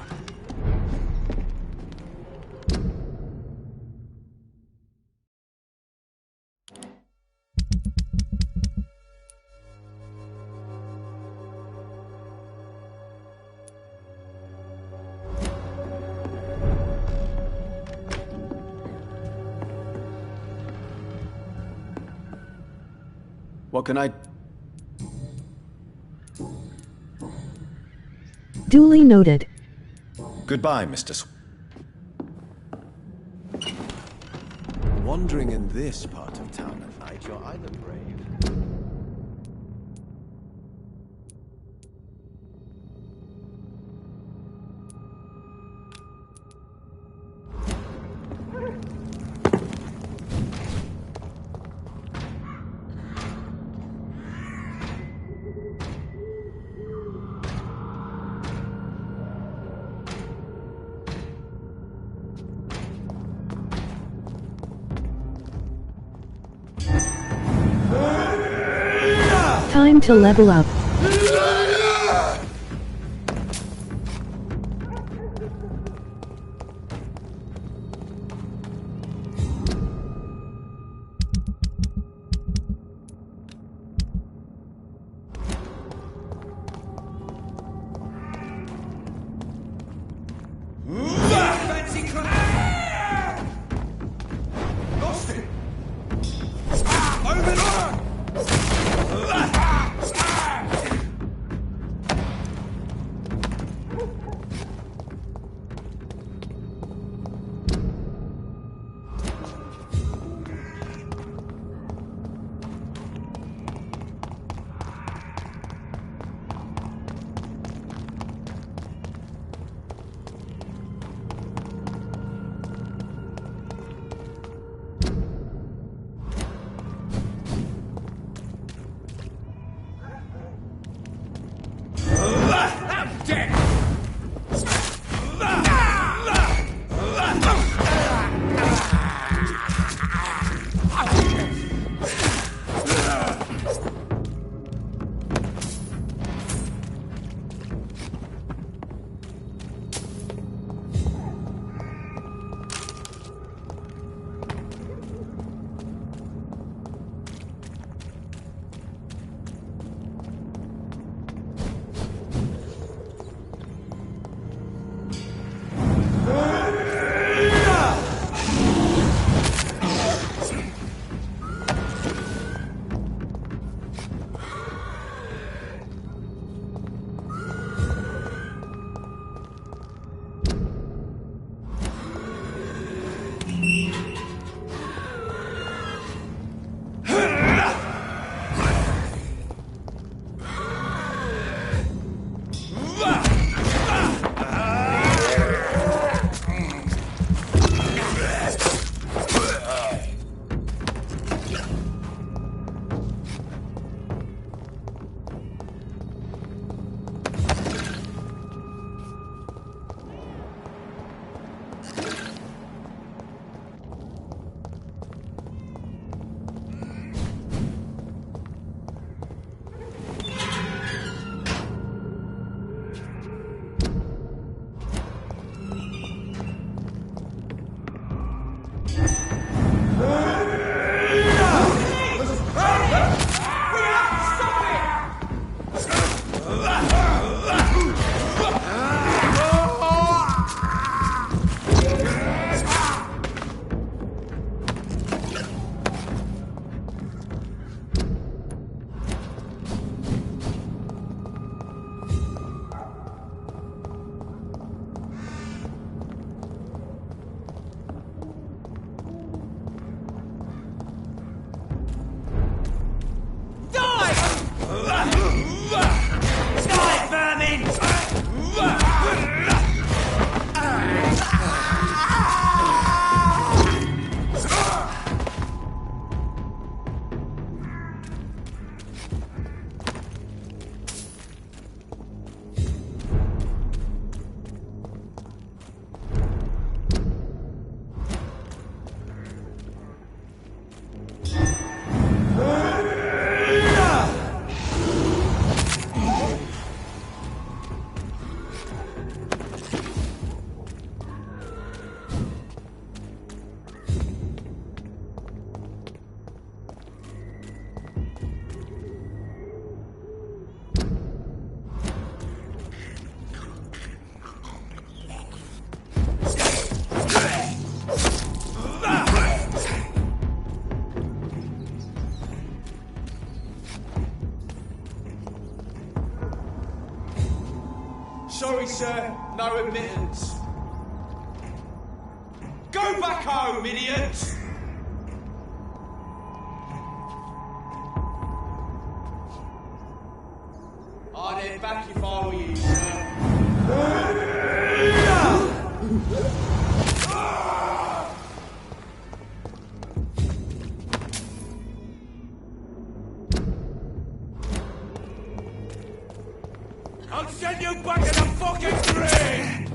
What can I... Duly noted. Goodbye, Mr. Wandering in this part of town at night, you're either brave... Time to level up. Sorry, sir. No admittance. Go back home, idiots! I'd head back if I were you, sir. I'll send you back in a fucking train!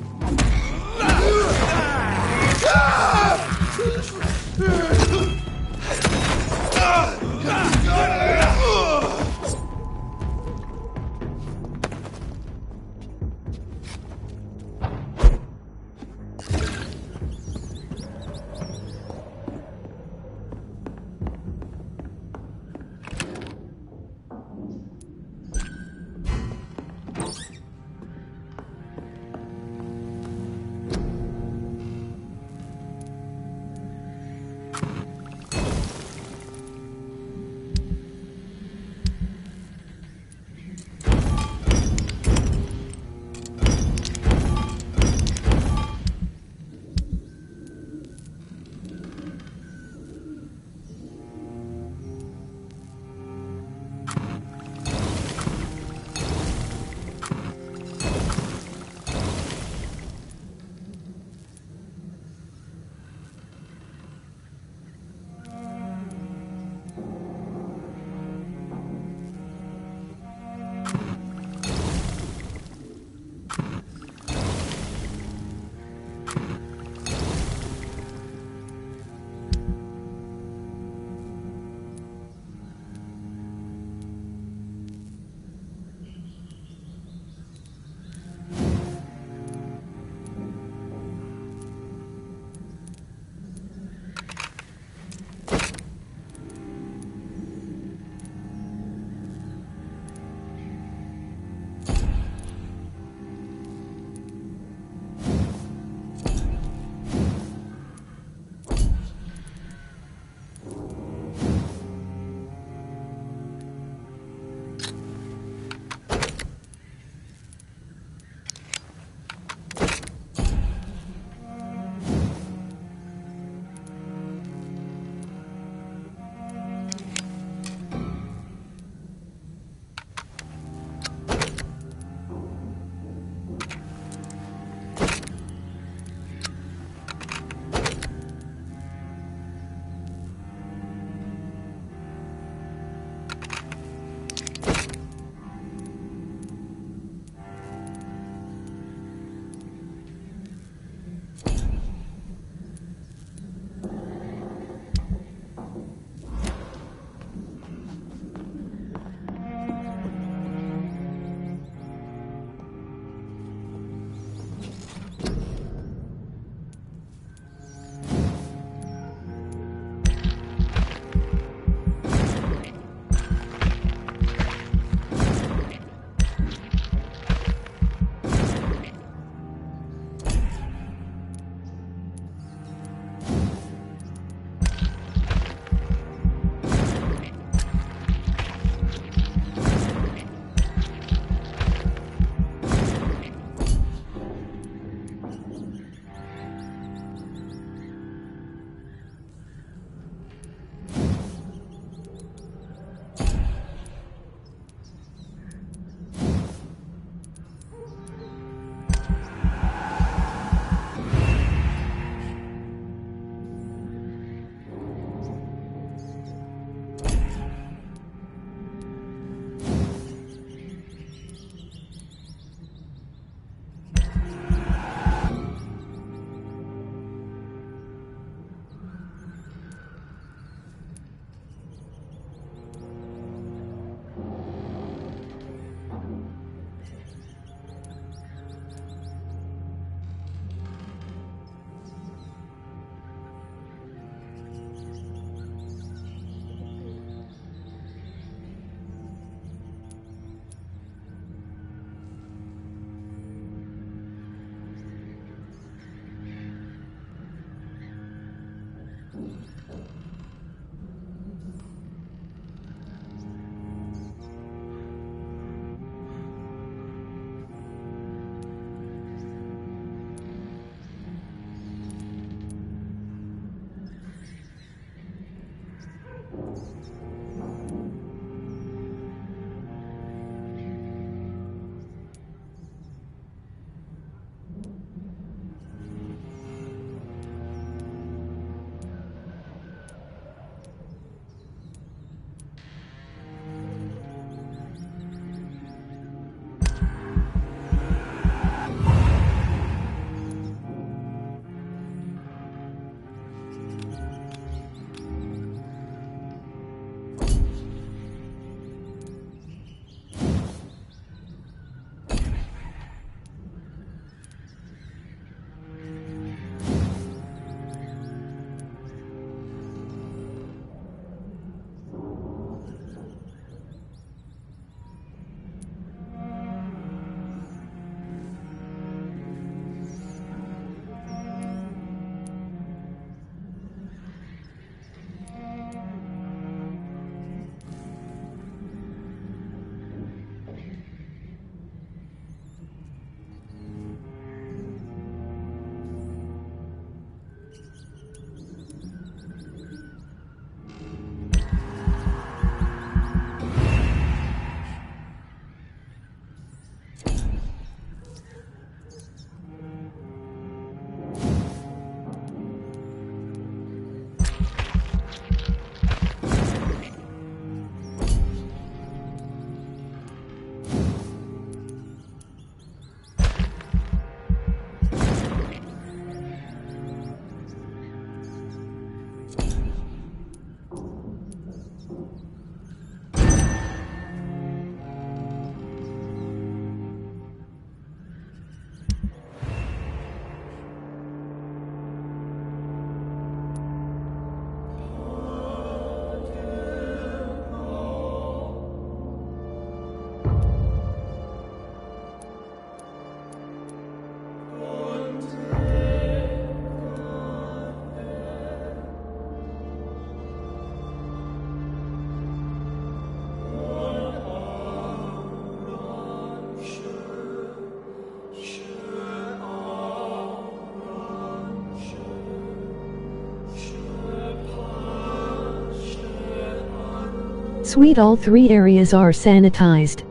Sweet, all 3 areas are sanitized.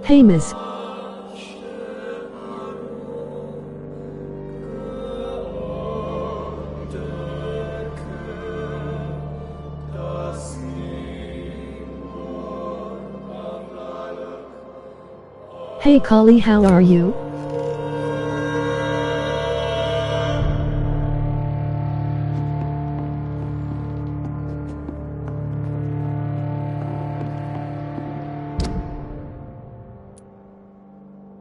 Hey miss. Hey Collie, how are you?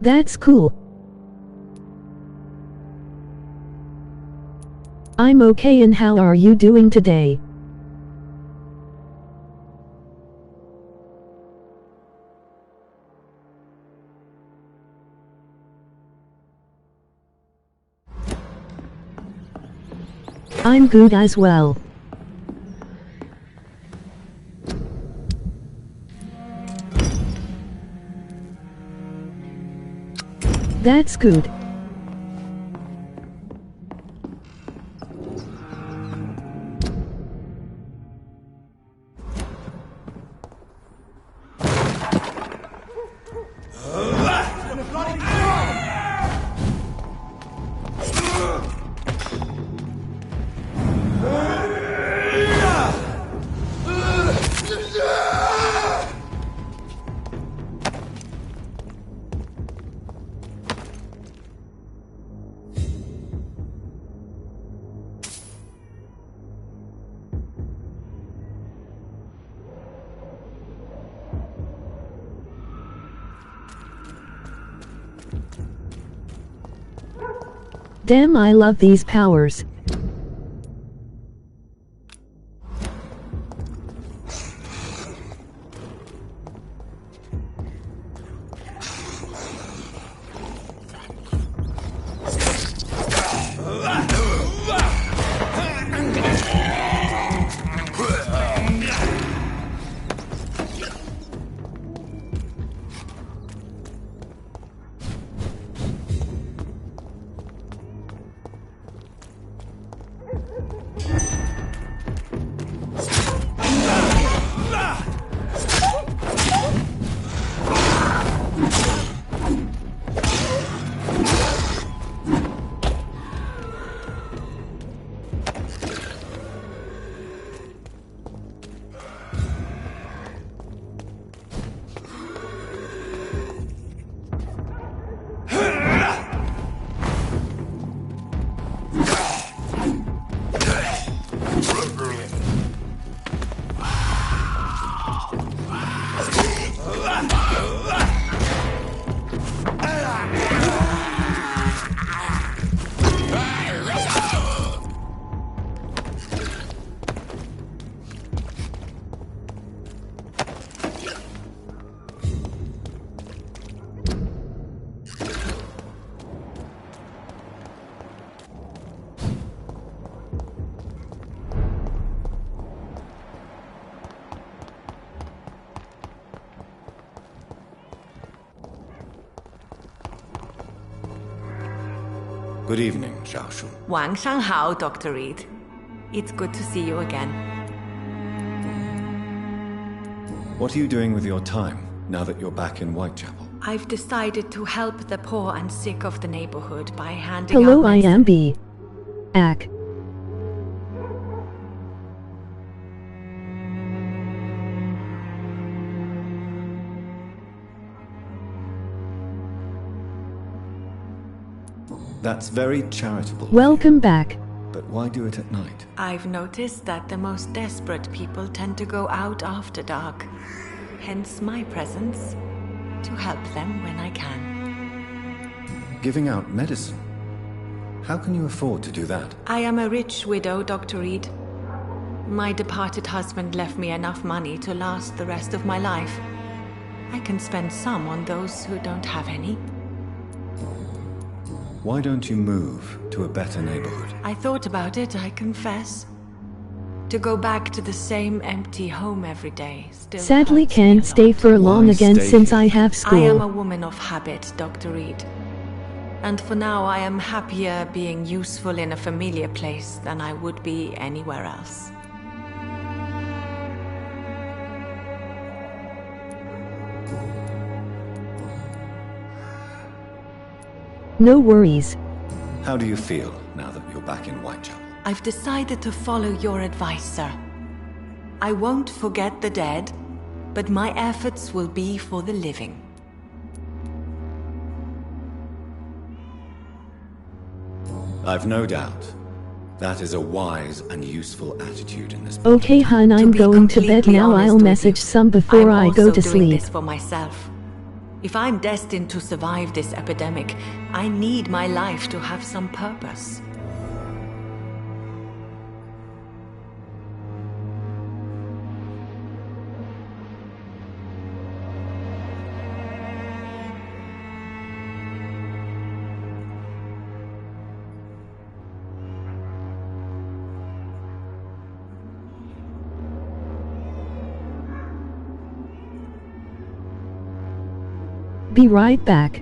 That's cool. I'm okay, and how are you doing today? I'm good as well. That's good. Damn, I love these powers. Good evening, Xiaoshu. 晚上好, Dr. Reed. It's good to see you again. What are you doing with your time, now that you're back in Whitechapel? I've decided to help the poor and sick of the neighborhood by handing Hello, out I am B. Ack. That's very charitable. Welcome back. But why do it at night? I've noticed that the most desperate people tend to go out after dark. Hence my presence, to help them when I can. Giving out medicine? How can you afford to do that? I am a rich widow, Dr. Reed. My departed husband left me enough money to last the rest of my life. I can spend some on those who don't have any. Why don't you move to a better neighborhood? I thought about it, I confess. To go back to the same empty home every day still Sadly hurts me can't a stay lot. for long again since I have I am a school. woman of habit, Dr. Reed. And for now I am happier being useful in a familiar place than I would be anywhere else. No worries. How do you feel now that you're back in Whitechapel? I've decided to follow your advice, sir. I won't forget the dead, but my efforts will be for the living. I've no doubt. That is a wise and useful attitude in this. Okay, hun, I'm going to bed completely now. honest I'll with message you, some before I I'm go also to doing sleep. this for myself. If I'm destined to survive this epidemic, I need my life to have some purpose. Be right back.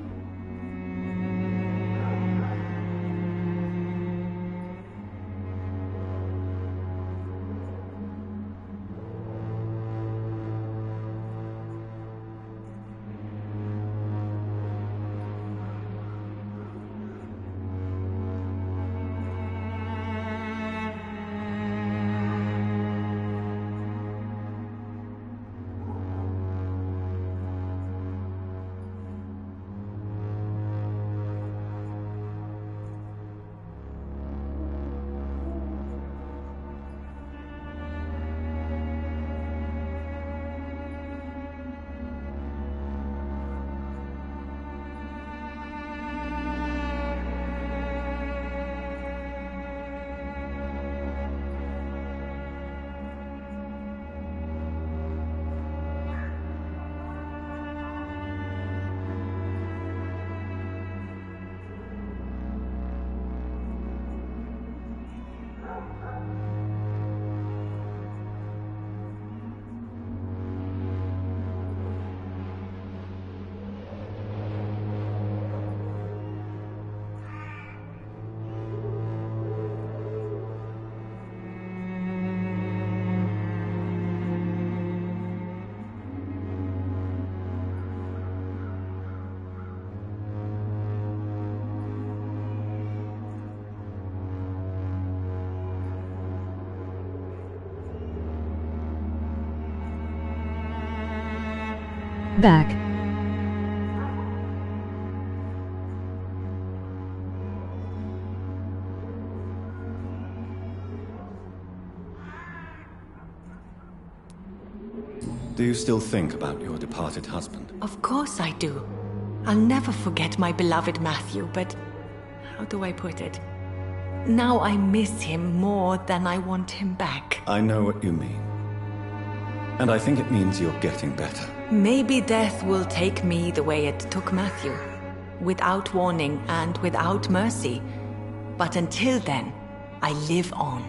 Back. Do you still think about your departed husband? Of course I do. I'll never forget my beloved Matthew, but how do I put it? Now I miss him more than I want him back. I know what you mean. And I think it means you're getting better. Maybe death will take me the way it took Matthew. Without warning and without mercy. But until then, I live on.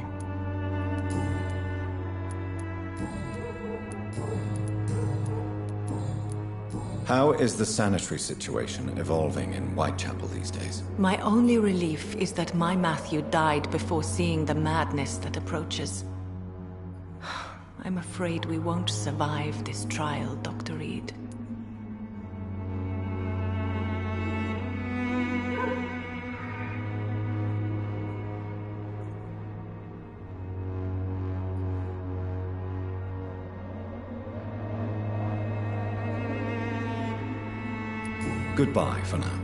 How is the sanitary situation evolving in Whitechapel these days? My only relief is that my Matthew died before seeing the madness that approaches. I'm afraid we won't survive this trial, Dr. Reed. Goodbye for now.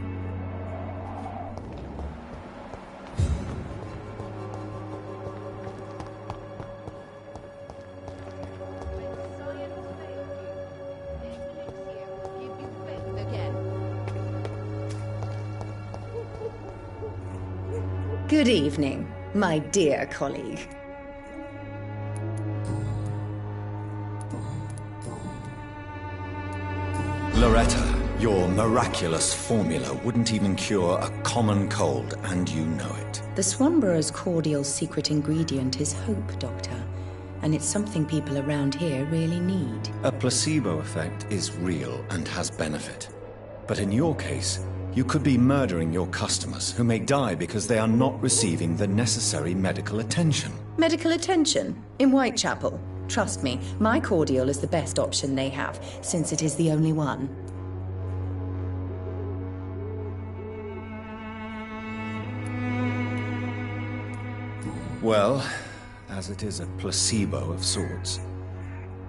Good evening, my dear colleague. Loretta, your miraculous formula wouldn't even cure a common cold, and you know it. The Swanborough's cordial secret ingredient is hope, Doctor. And it's something people around here really need. A placebo effect is real and has benefit. But in your case, you could be murdering your customers who may die because they are not receiving the necessary medical attention. Medical attention? In Whitechapel? Trust me, my cordial is the best option they have, since it is the only one. Well, as it is a placebo of sorts,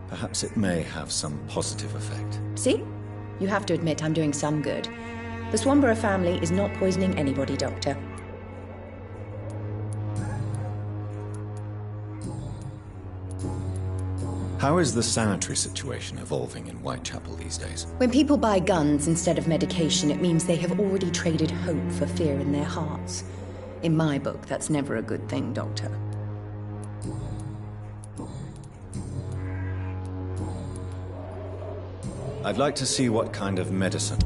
perhaps it may have some positive effect. See? You have to admit I'm doing some good. The Swanborough family is not poisoning anybody, Doctor. How is the sanitary situation evolving in Whitechapel these days? When people buy guns instead of medication, it means they have already traded hope for fear in their hearts. In my book, that's never a good thing, Doctor. I'd like to see what kind of medicine.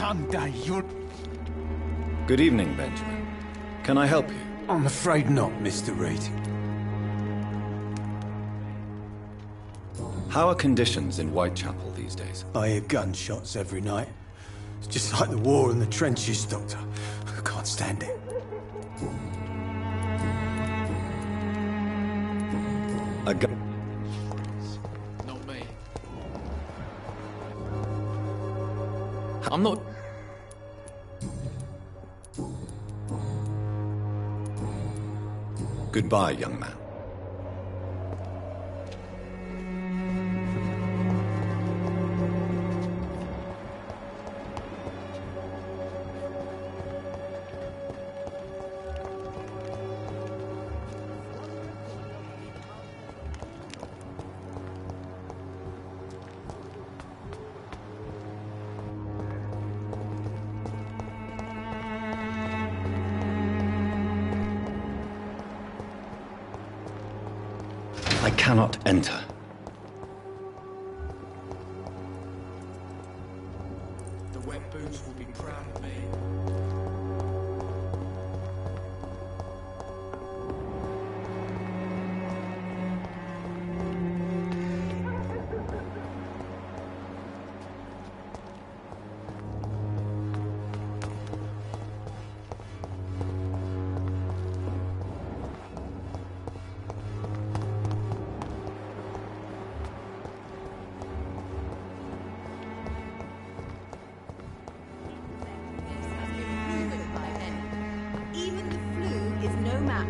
Someday you'll... Good evening, Benjamin. Can I help you? I'm afraid not, Mr. Reed. How are conditions in Whitechapel these days? I hear gunshots every night. It's just like the war in the trenches, Doctor. I can't stand it. A gun. Not me. I'm not... Goodbye, young man. I cannot enter. The wet boots will be proud of me.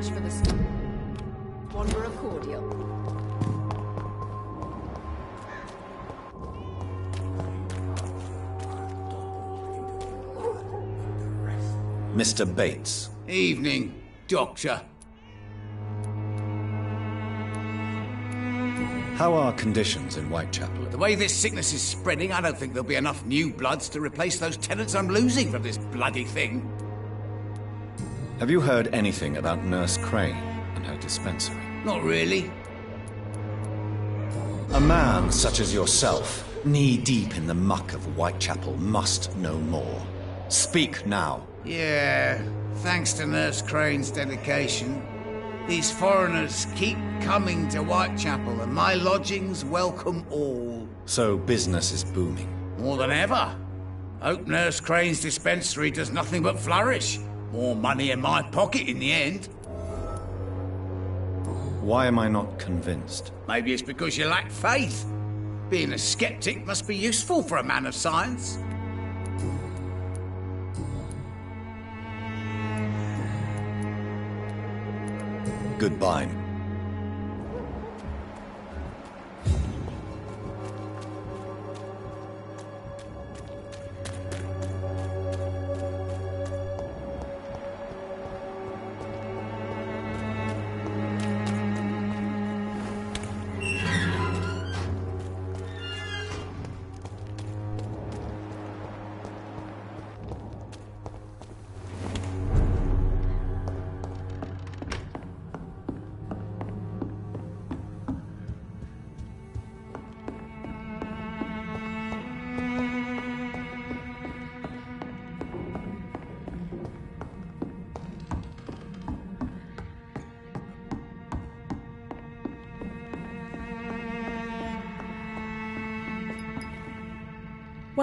For the Wanderer cordial. Mr. Bates. Evening, Doctor. How are conditions in Whitechapel? The way this sickness is spreading, I don't think there'll be enough new bloods to replace those tenants I'm losing from this bloody thing. Have you heard anything about Nurse Crane and her dispensary? Not really. A man such as yourself, knee-deep in the muck of Whitechapel, must know more. Speak now. Yeah, thanks to Nurse Crane's dedication, these foreigners keep coming to Whitechapel, and my lodgings welcome all. So business is booming. More than ever. Hope Nurse Crane's dispensary does nothing but flourish. More money in my pocket in the end. Why am I not convinced? Maybe it's because you lack faith. Being a skeptic must be useful for a man of science. Goodbye.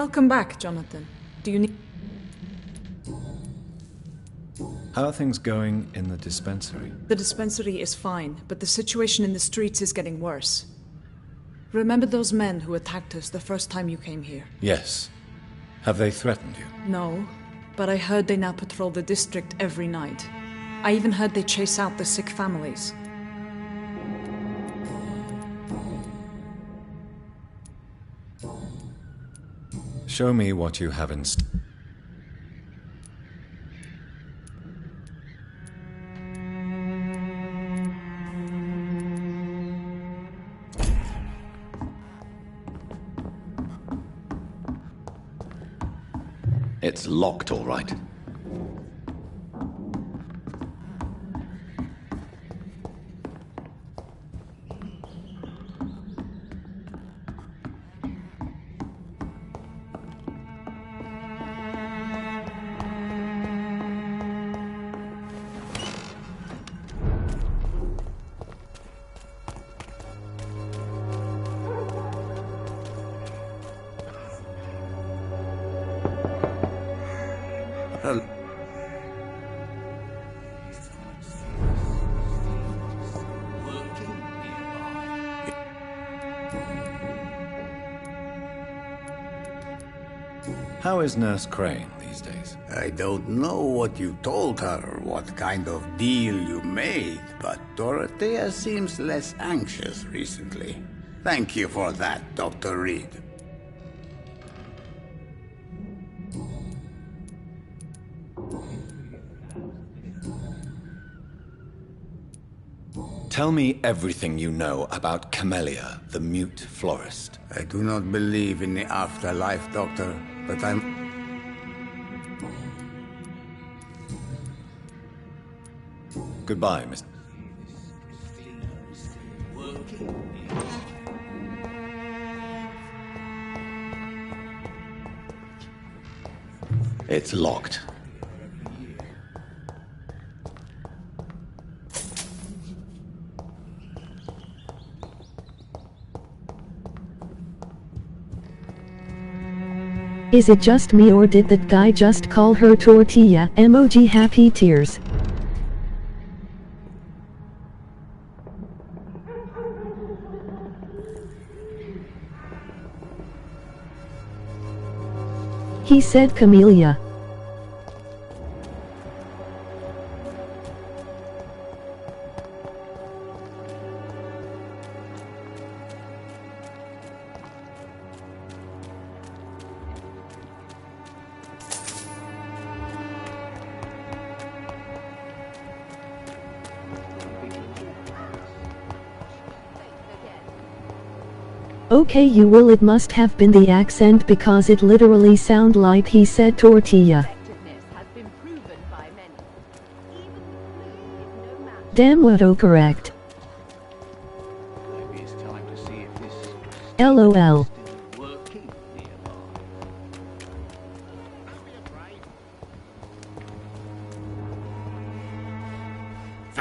Welcome back, Jonathan. Do you need... How are things going in the dispensary? The dispensary is fine, but the situation in the streets is getting worse. Remember those men who attacked us the first time you came here? Yes. Have they threatened you? No, but I heard they now patrol the district every night. I even heard they chase out the sick families. Show me what you have in It's locked, all right. How is Nurse Crane these days? I don't know what you told her, what kind of deal you made, but Dorothea seems less anxious recently. Thank you for that, Dr. Reed. Tell me everything you know about Camellia, the mute florist. I do not believe in the afterlife, Doctor, but I'm... Goodbye, Mr. It's locked. Is it just me or did that guy just call her tortilla? Emoji happy tears. He said Camellia. Okay, you will. It must have been the accent because it literally sound like he said tortilla. Damn, what correct. LOL.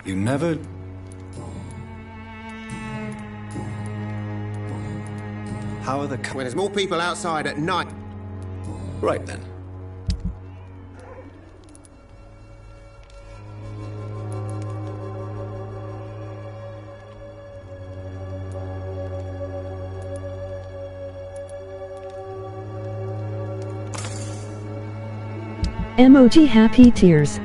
You never... How are the... Well, there's more people outside at night. Right then. Emoji happy tears.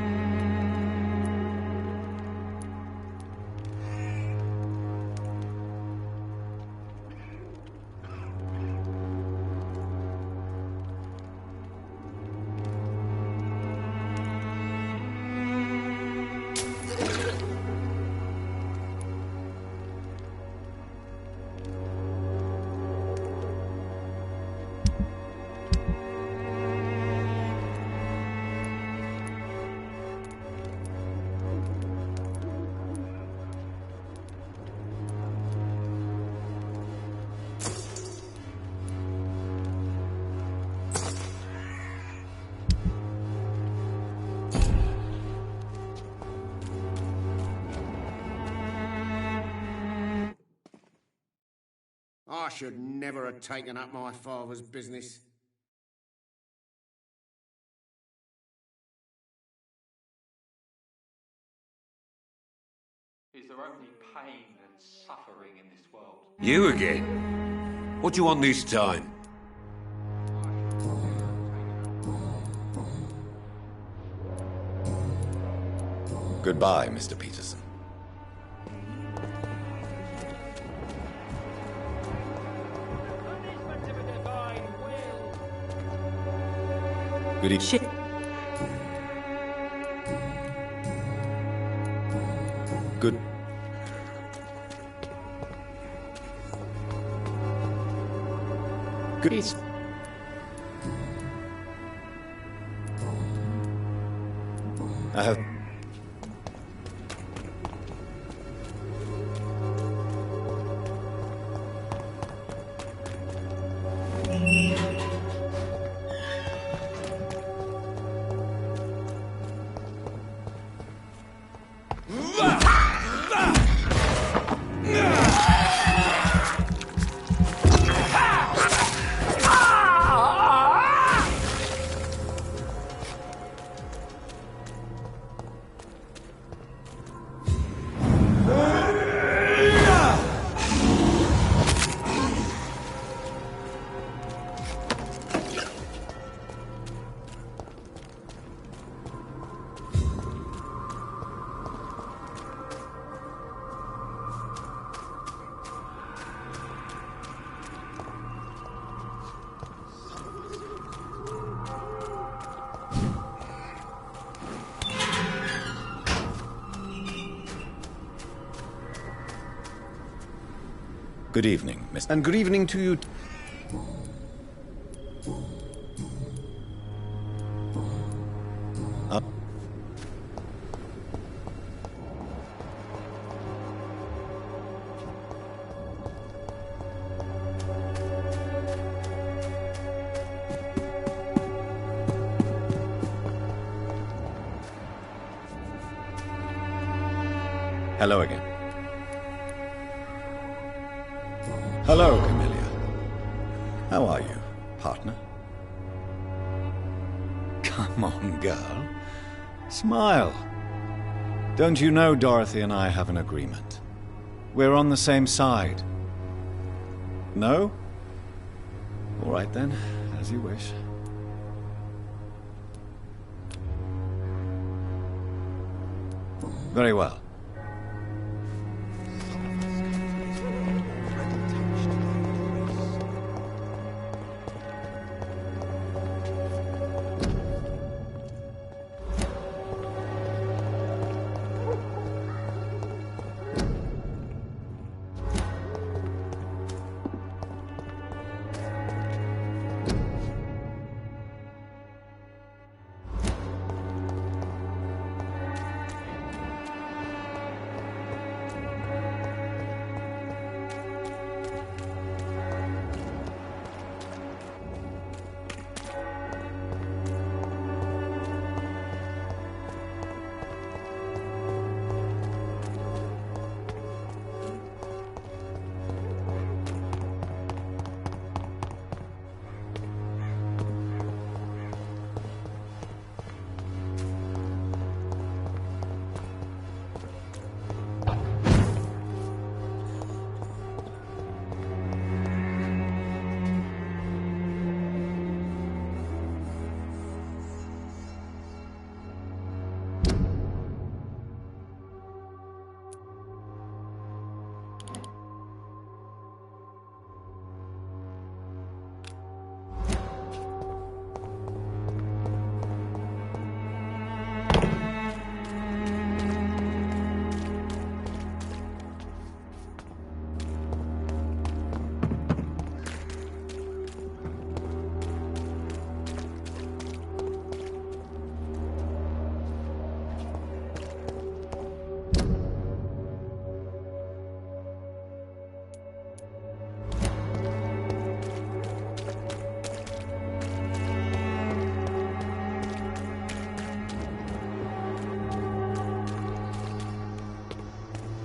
I should never have taken up my father's business. Is there only pain and suffering in this world? You again? What do you want this time? Goodbye, Mr. Peterson. Good evening. Good. Good. I have... Good evening, Mr. And good evening to you. Hello again. Hello, Camellia. How are you, partner? Come on, girl. Smile. Don't you know Dorothy and I have an agreement? We're on the same side. No? All right then, as you wish. Very well.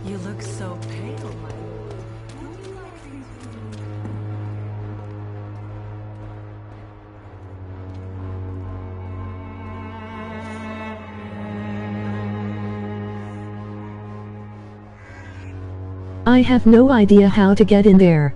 You look so pale, I have no idea how to get in there.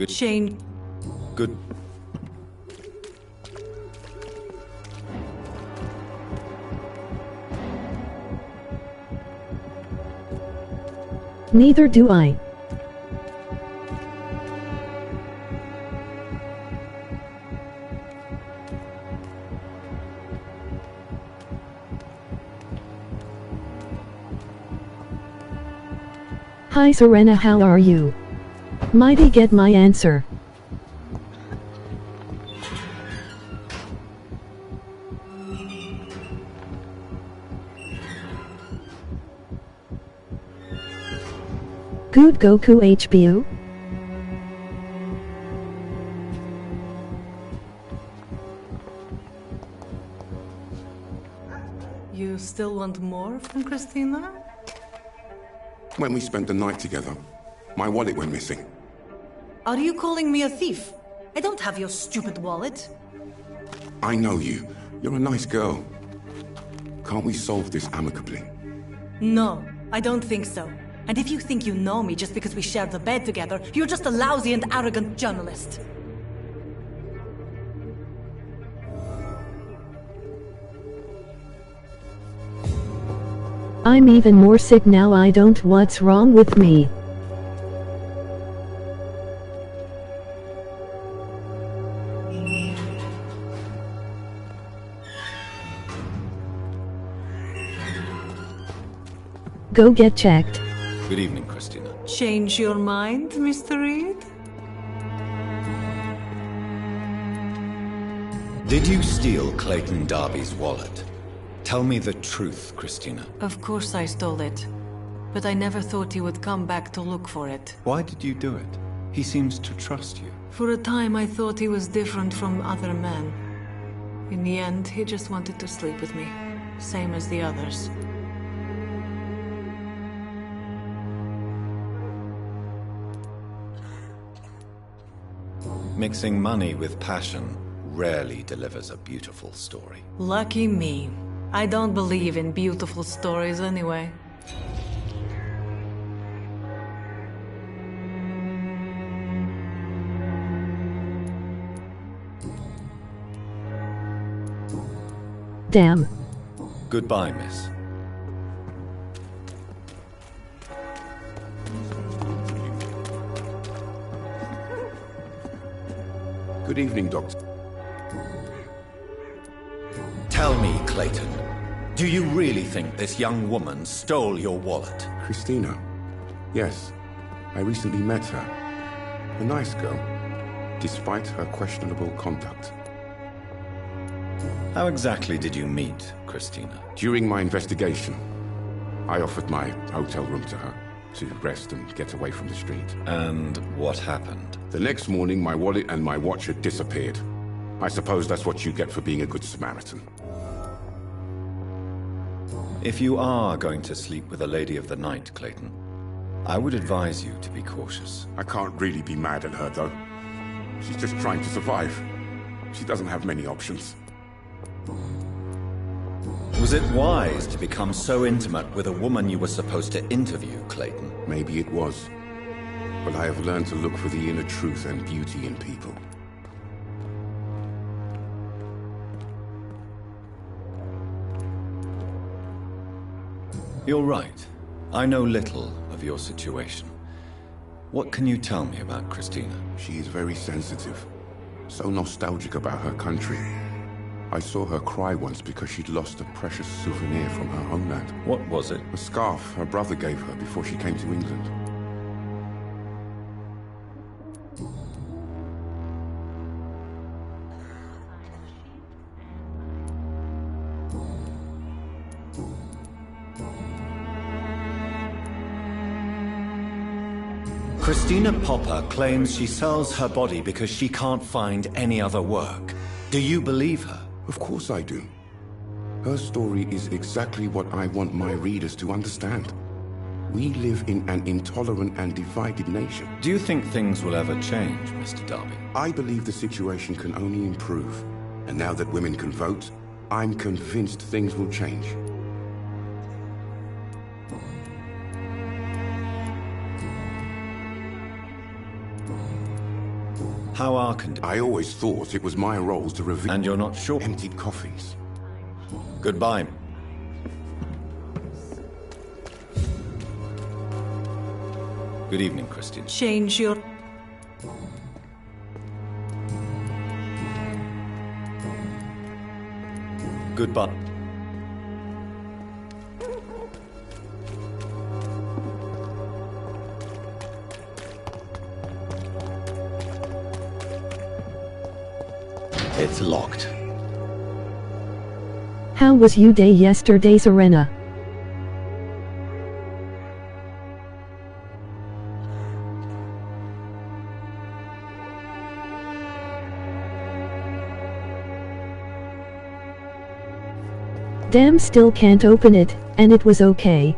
Good. Shane. Good. Neither do I. Hi Serena, how are you? Mighty get my answer. Good Goku HBU? You still want more from Christina? When we spent the night together, my wallet went missing. Are you calling me a thief? I don't have your stupid wallet. I know you. You're a nice girl. Can't we solve this amicably? No, I don't think so. And if you think you know me just because we share the bed together, you're just a lousy and arrogant journalist. I'm even more sick now. I don't. What's wrong with me? Go get checked. Good evening, Christina. Change your mind, Mr. Reed? Did you steal Clayton Darby's wallet? Tell me the truth, Christina. Of course I stole it. But I never thought he would come back to look for it. Why did you do it? He seems to trust you. For a time I thought he was different from other men. In the end, he just wanted to sleep with me. Same as the others. Mixing money with passion rarely delivers a beautiful story. Lucky me. I don't believe in beautiful stories anyway. Damn. Goodbye, miss. Good evening, Doctor. Tell me, Clayton, do you really think this young woman stole your wallet? Christina? Yes. I recently met her. A nice girl, despite her questionable conduct. How exactly did you meet Christina? During my investigation, I offered my hotel room to her to rest and get away from the street. And what happened? The next morning, my wallet and my watch had disappeared. I suppose that's what you get for being a good Samaritan. If you are going to sleep with a lady of the night, Clayton, I would advise you to be cautious. I can't really be mad at her, though. She's just trying to survive. She doesn't have many options. Was it wise to become so intimate with a woman you were supposed to interview, Clayton? Maybe it was. But I have learned to look for the inner truth and beauty in people. You're right. I know little of your situation. What can you tell me about Christina? She is very sensitive. So nostalgic about her country. I saw her cry once because she'd lost a precious souvenir from her homeland. What was it? A scarf her brother gave her before she came to England. Christina Popper claims she sells her body because she can't find any other work. Do you believe her? Of course I do. Her story is exactly what I want my readers to understand. We live in an intolerant and divided nation. Do you think things will ever change, Mr. Darby? I believe the situation can only improve. And now that women can vote, I'm convinced things will change. How are conditions? I always thought it was my role to reveal... And you're not sure? Emptied coffins. Goodbye. Good evening, Christian. Change your... Goodbye. It's locked. How was you day yesterday, Serena? Damn, still can't open it, and it was okay.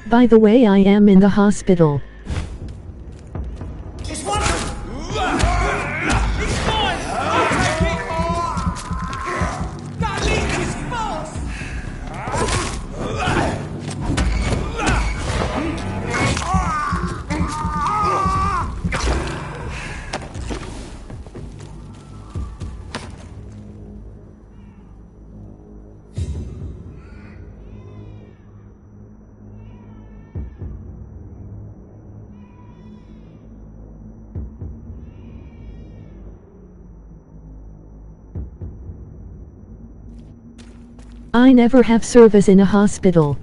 By the way, I am in the hospital. It's one of them! It's mine! I'll take it! That leak is false! I never have service in a hospital.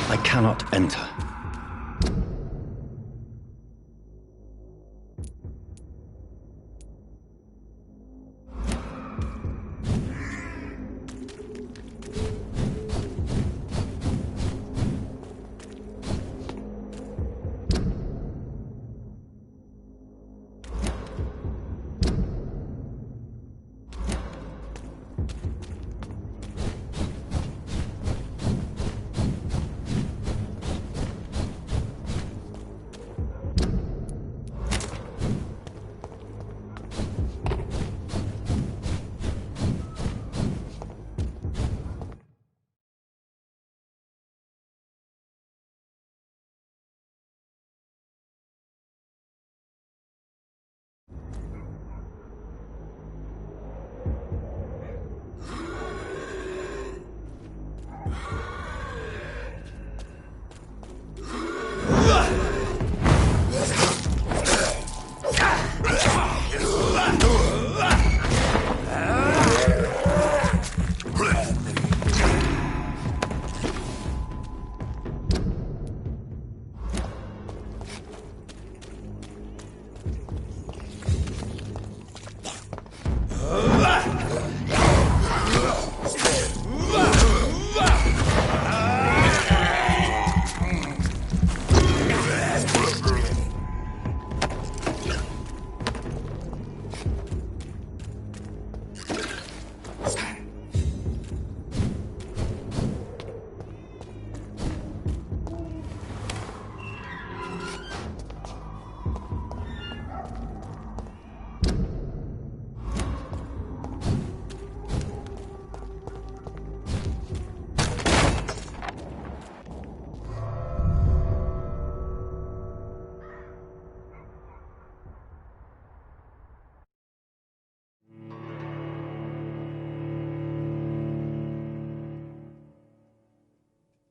I cannot enter.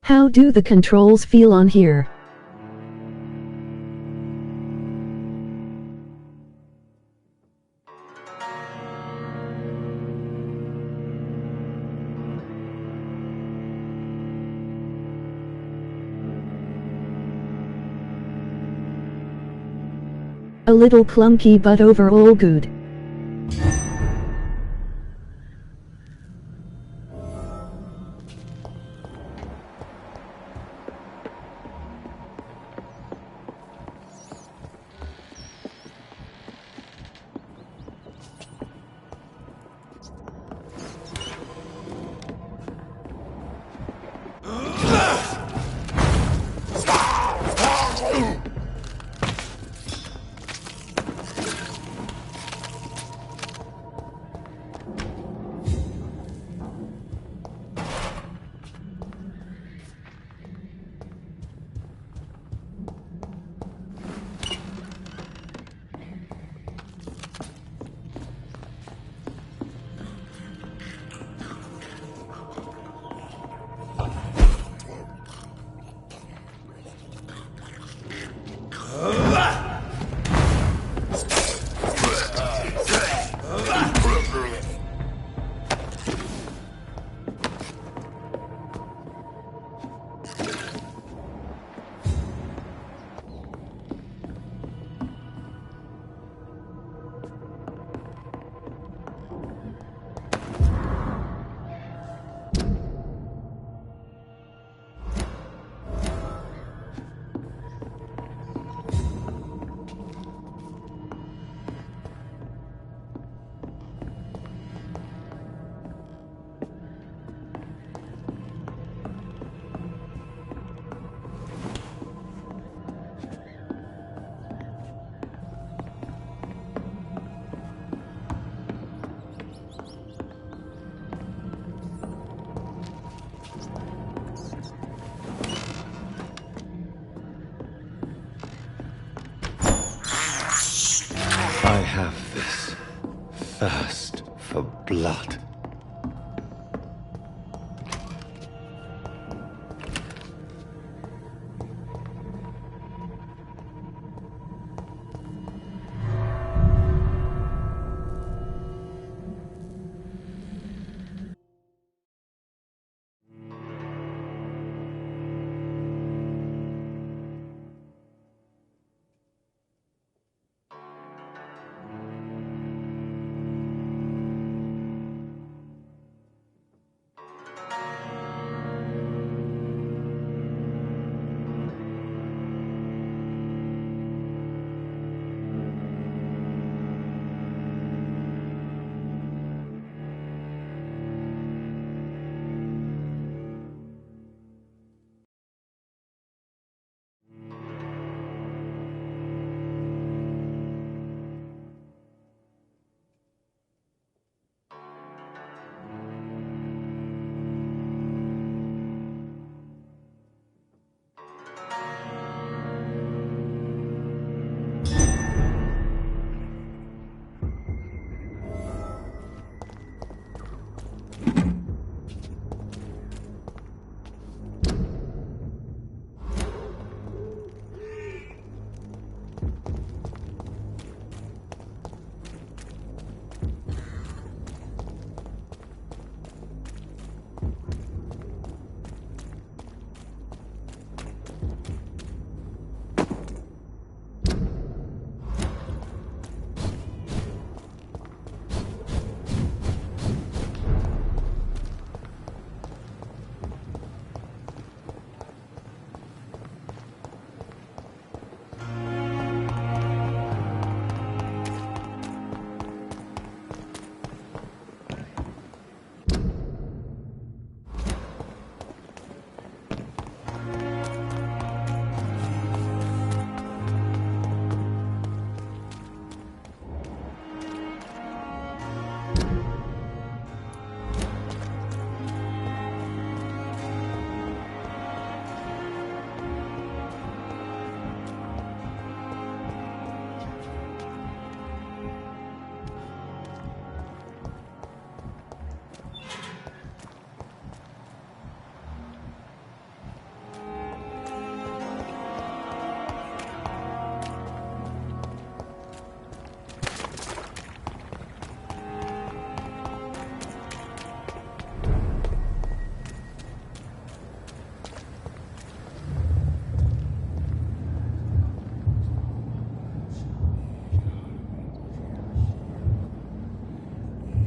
How do the controls feel on here? A little clunky but overall good. I have this thirst for blood.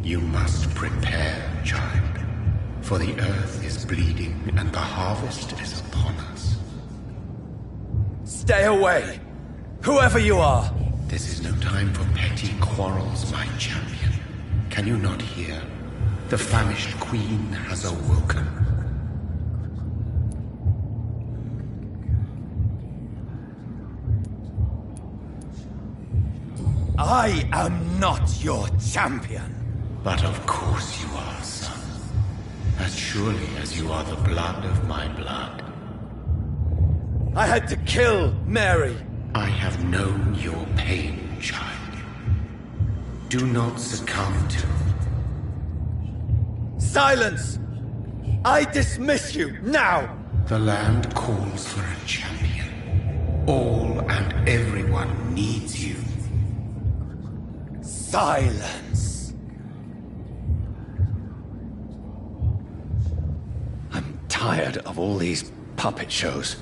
You must prepare, child, for the earth is bleeding and the harvest is upon us. Stay away! Whoever you are! This is no time for petty quarrels, my champion. Can you not hear? The famished queen has awoken. I am not your champion. But of course you are, son. As surely as you are the blood of my blood. I had to kill Mary. I have known your pain, child. Do not succumb to... Silence! I dismiss you, now! The land calls for a champion. All and everyone needs you. Silence! I'm tired of all these puppet shows.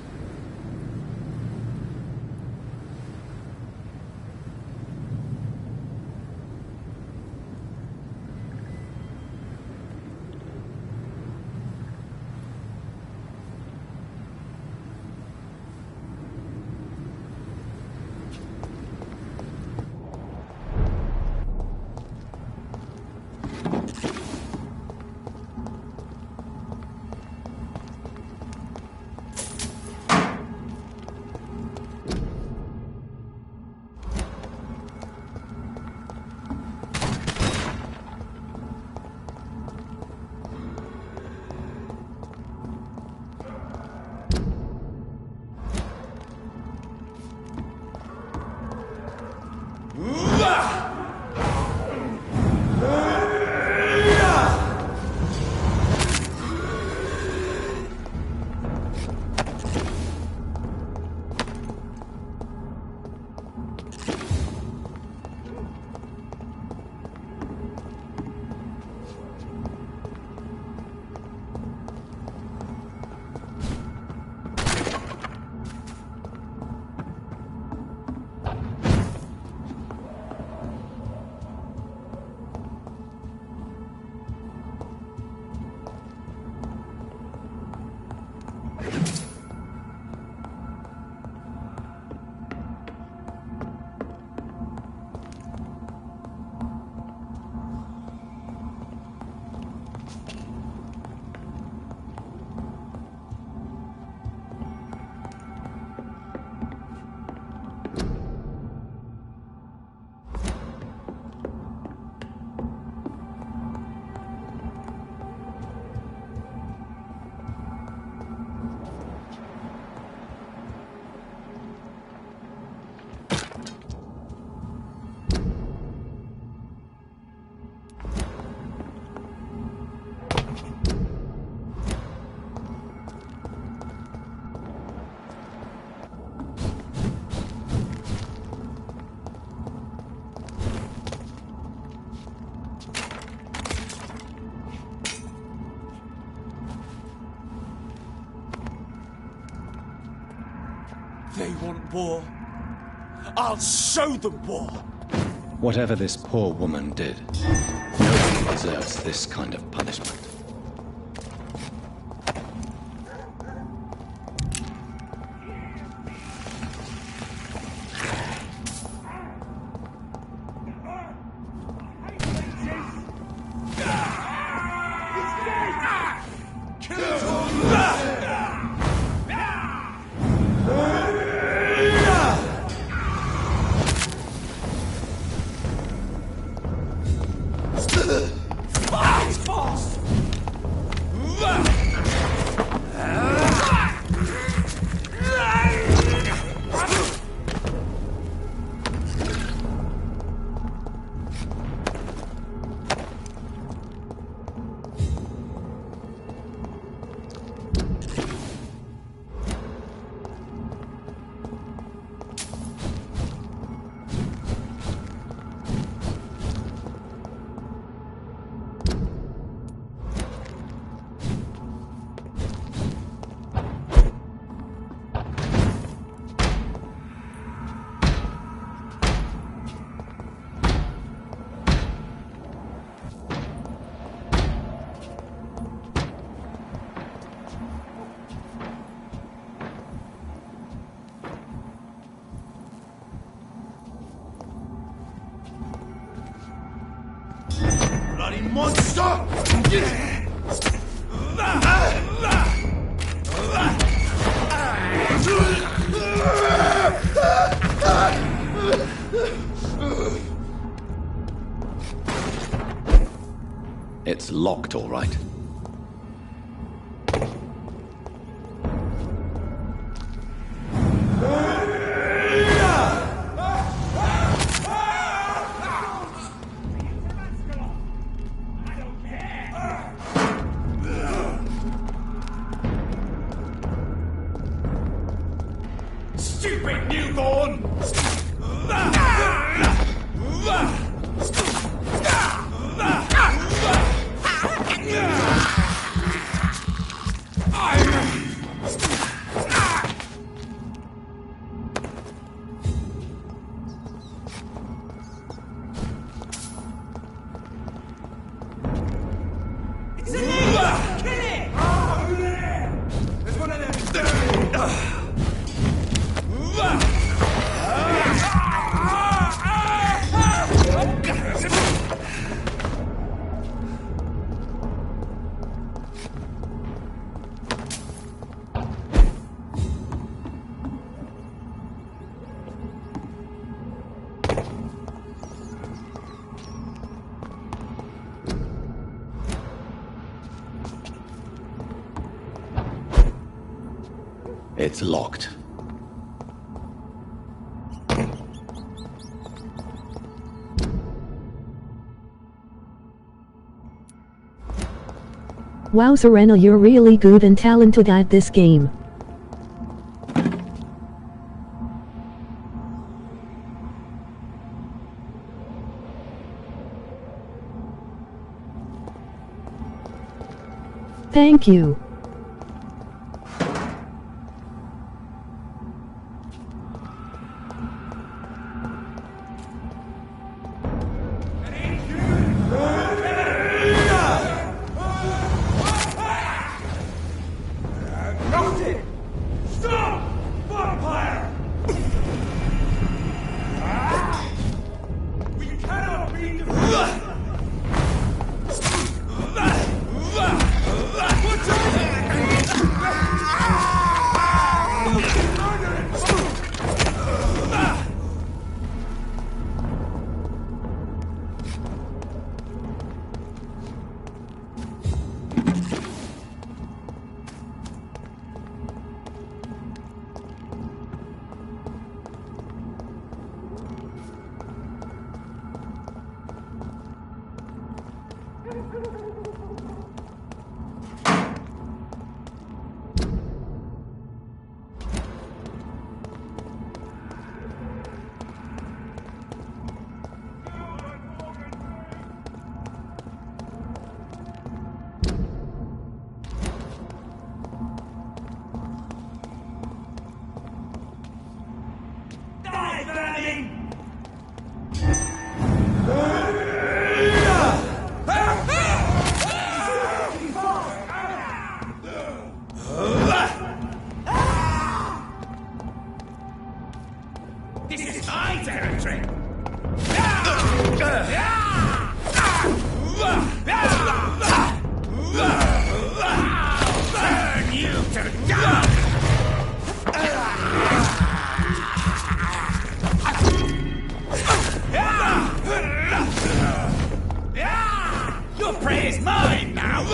They want war. I'll show them war. Whatever this poor woman did, nobody deserves this kind of punishment. Bloody monster! It's locked, all right. Stupid newborn! It's in here! Kill it! Over there! There's one of them! It's locked. Wow, Serena, you're really good and talented at this game. Thank you. Stop! Vampire! We cannot be defeated! This is my territory! Burn you to dust! Your prey is mine now!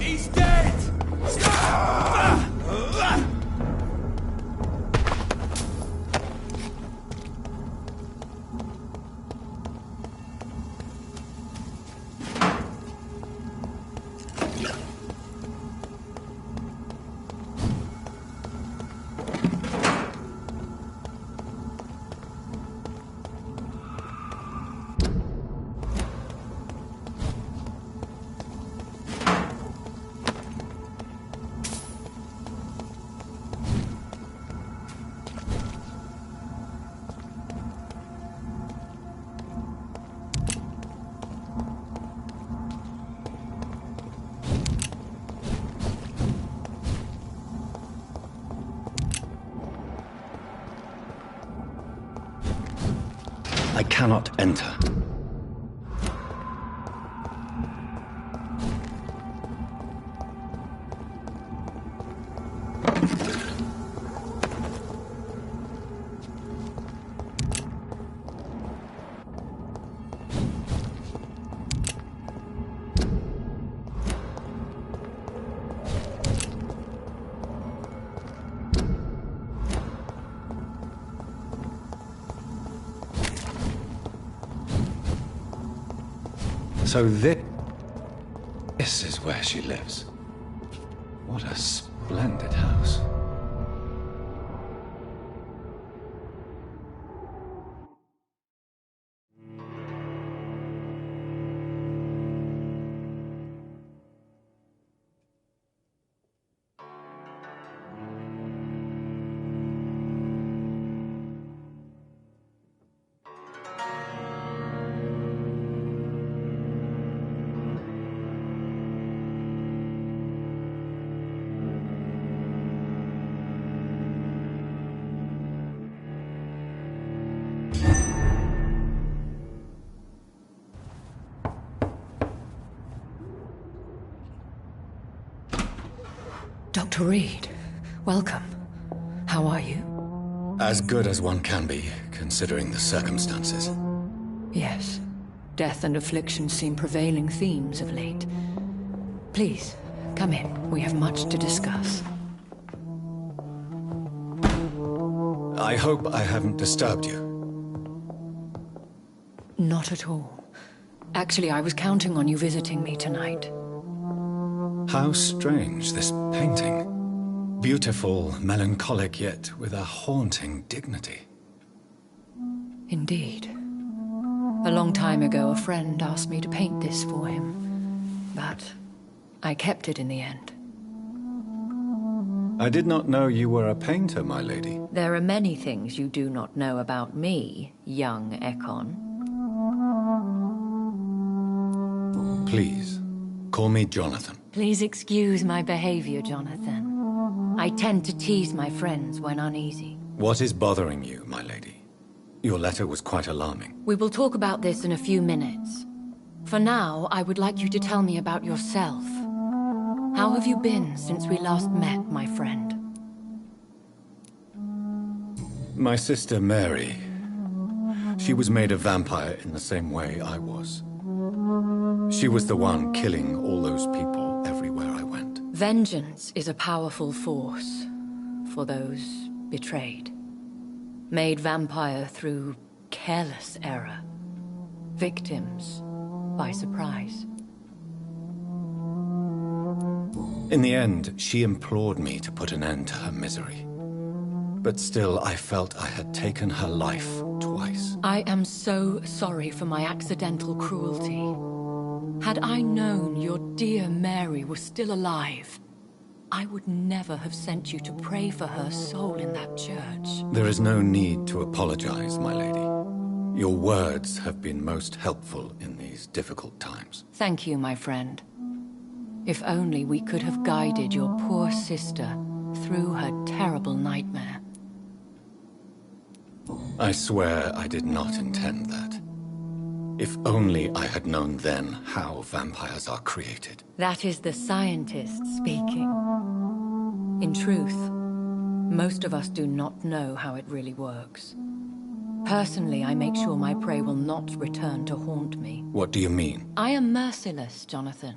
He's dead! I cannot enter. So this is where she lives. What a splendid house. Dr. Reed, welcome. How are you? As good as one can be, considering the circumstances. Yes. Death and affliction seem prevailing themes of late. Please, come in. We have much to discuss. I hope I haven't disturbed you. Not at all. Actually, I was counting on you visiting me tonight. How strange, this painting. Beautiful, melancholic, yet with a haunting dignity. Indeed. A long time ago, a friend asked me to paint this for him, but I kept it in the end. I did not know you were a painter, my lady. There are many things you do not know about me, young Ekon. Please, call me Jonathan. Please excuse my behavior, Jonathan. I tend to tease my friends when uneasy. What is bothering you, my lady? Your letter was quite alarming. We will talk about this in a few minutes. For now, I would like you to tell me about yourself. How have you been since we last met, my friend? My sister Mary. She was made a vampire in the same way I was. She was the one killing all those people everywhere I went. Vengeance is a powerful force for those betrayed. Made vampire through careless error. Victims by surprise. In the end, she implored me to put an end to her misery. But still, I felt I had taken her life twice. I am so sorry for my accidental cruelty. Had I known your dear Mary was still alive, I would never have sent you to pray for her soul in that church. There is no need to apologize, my lady. Your words have been most helpful in these difficult times. Thank you, my friend. If only we could have guided your poor sister through her terrible nightmare. I swear I did not intend that. If only I had known then how vampires are created. That is the scientist speaking. In truth, most of us do not know how it really works. Personally, I make sure my prey will not return to haunt me. What do you mean? I am merciless, Jonathan.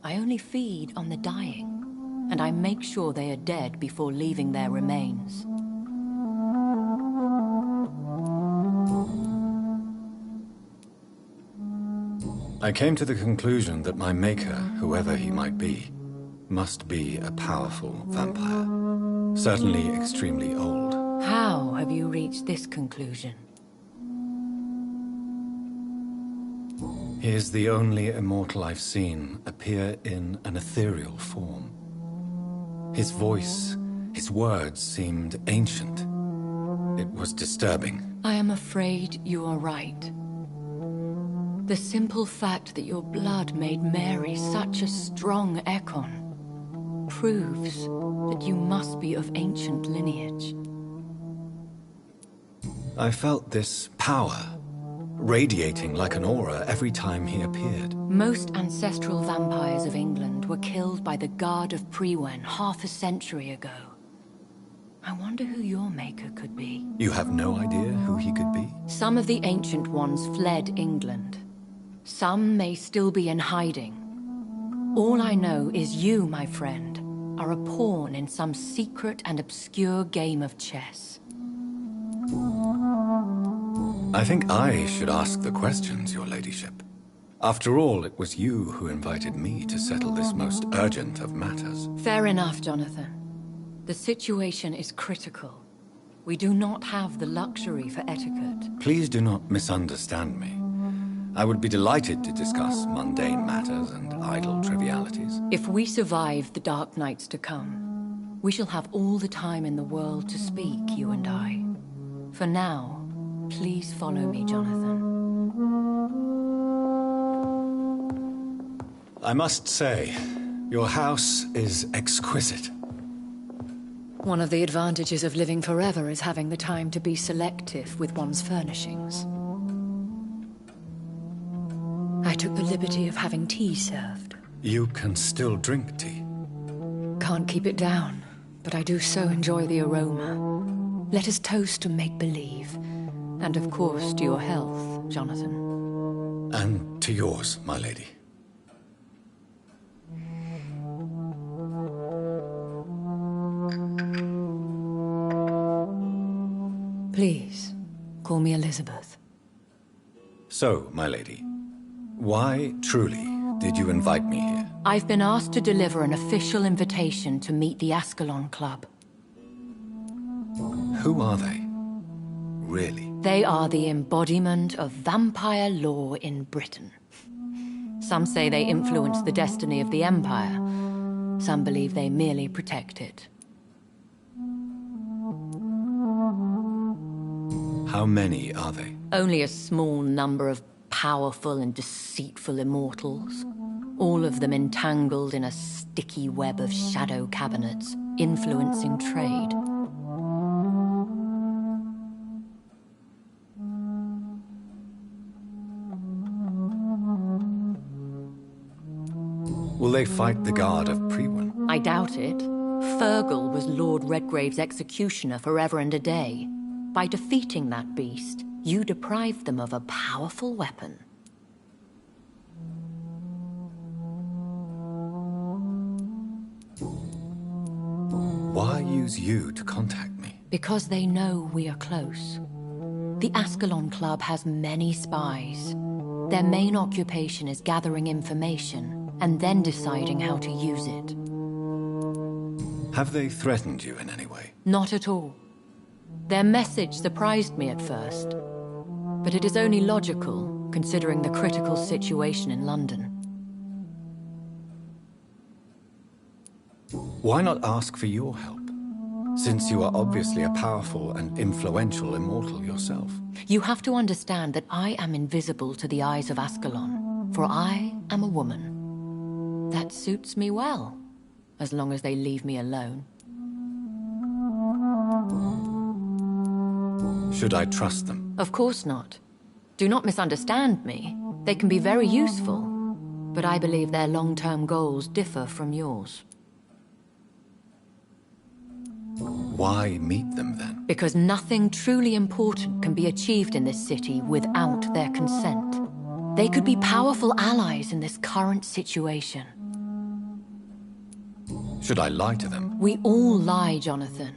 I only feed on the dying, and I make sure they are dead before leaving their remains. I came to the conclusion that my maker, whoever he might be, must be a powerful vampire. Certainly extremely old. How have you reached this conclusion? He is the only immortal I've seen appear in an ethereal form. His voice, his words seemed ancient. It was disturbing. I am afraid you are right. The simple fact that your blood made Mary such a strong Ekon proves that you must be of ancient lineage. I felt this power, radiating like an aura every time he appeared. Most ancestral vampires of England were killed by the Guard of Priwen half a century ago. I wonder who your maker could be. You have no idea who he could be? Some of the ancient ones fled England. Some may still be in hiding. All I know is you, my friend, are a pawn in some secret and obscure game of chess. I think I should ask the questions, your ladyship. After all, it was you who invited me to settle this most urgent of matters. Fair enough, Jonathan. The situation is critical. We do not have the luxury for etiquette. Please do not misunderstand me. I would be delighted to discuss mundane matters and idle trivialities. If we survive the dark nights to come, we shall have all the time in the world to speak, you and I. For now, please follow me, Jonathan. I must say, your house is exquisite. One of the advantages of living forever is having the time to be selective with one's furnishings. I took the liberty of having tea served. You can still drink tea. Can't keep it down, but I do so enjoy the aroma. Let us toast to make-believe. And of course to your health, Jonathan. And to yours, my lady. Please, call me Elizabeth. So, my lady, why, truly, did you invite me here? I've been asked to deliver an official invitation to meet the Ascalon Club. Who are they? Really? They are the embodiment of vampire law in Britain. Some say they influence the destiny of the Empire. Some believe they merely protect it. How many are they? Only a small number of powerful and deceitful immortals. All of them entangled in a sticky web of shadow cabinets, influencing trade. Will they fight the guard of Priwen? I doubt it. Fergal was Lord Redgrave's executioner forever and a day. By defeating that beast, you deprived them of a powerful weapon. Why use you to contact me? Because they know we are close. The Ascalon Club has many spies. Their main occupation is gathering information and then deciding how to use it. Have they threatened you in any way? Not at all. Their message surprised me at first, but it is only logical, considering the critical situation in London. Why not ask for your help, since you are obviously a powerful and influential immortal yourself? You have to understand that I am invisible to the eyes of Ascalon, for I am a woman. That suits me well, as long as they leave me alone. Should I trust them? Of course not. Do not misunderstand me. They can be very useful, but I believe their long-term goals differ from yours. Why meet them then? Because nothing truly important can be achieved in this city without their consent. They could be powerful allies in this current situation. Should I lie to them? We all lie, Jonathan.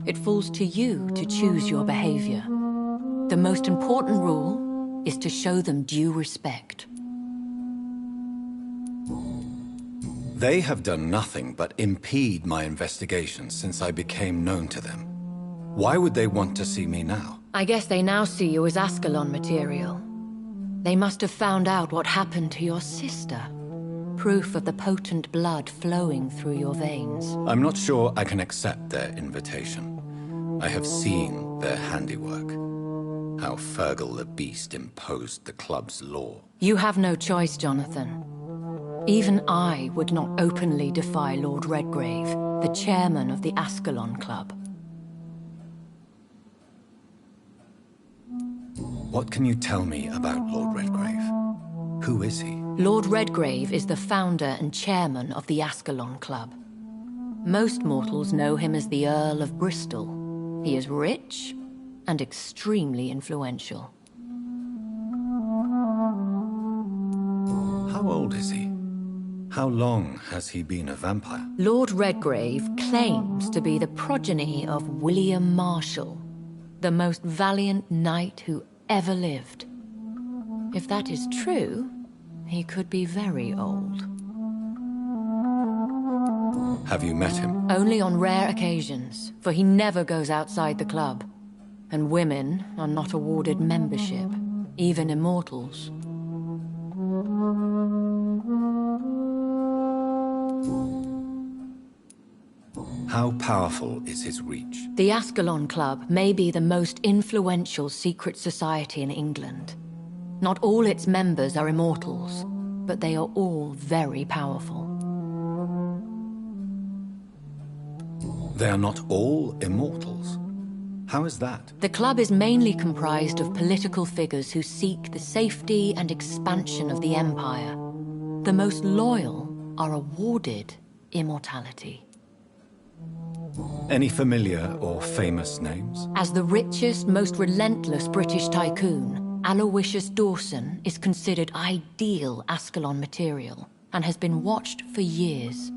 It falls to you to choose your behavior. The most important rule is to show them due respect. They have done nothing but impede my investigation since I became known to them. Why would they want to see me now? I guess they now see you as Ascalon material. They must have found out what happened to your sister. Proof of the potent blood flowing through your veins. I'm not sure I can accept their invitation. I have seen their handiwork. How Fergal the Beast imposed the club's law. You have no choice, Jonathan. Even I would not openly defy Lord Redgrave, the chairman of the Ascalon Club. What can you tell me about Lord Redgrave? Who is he? Lord Redgrave is the founder and chairman of the Ascalon Club. Most mortals know him as the Earl of Bristol. He is rich and extremely influential. How old is he? How long has he been a vampire? Lord Redgrave claims to be the progeny of William Marshall, the most valiant knight who ever lived. If that is true, he could be very old. Have you met him? Only on rare occasions, for he never goes outside the club. And women are not awarded membership, even immortals. How powerful is his reach? The Ascalon Club may be the most influential secret society in England. Not all its members are immortals, but they are all very powerful. They are not all immortals. How is that? The club is mainly comprised of political figures who seek the safety and expansion of the Empire. The most loyal are awarded immortality. Any familiar or famous names? As the richest, most relentless British tycoon, Aloysius Dawson is considered ideal Ascalon material and has been watched for years.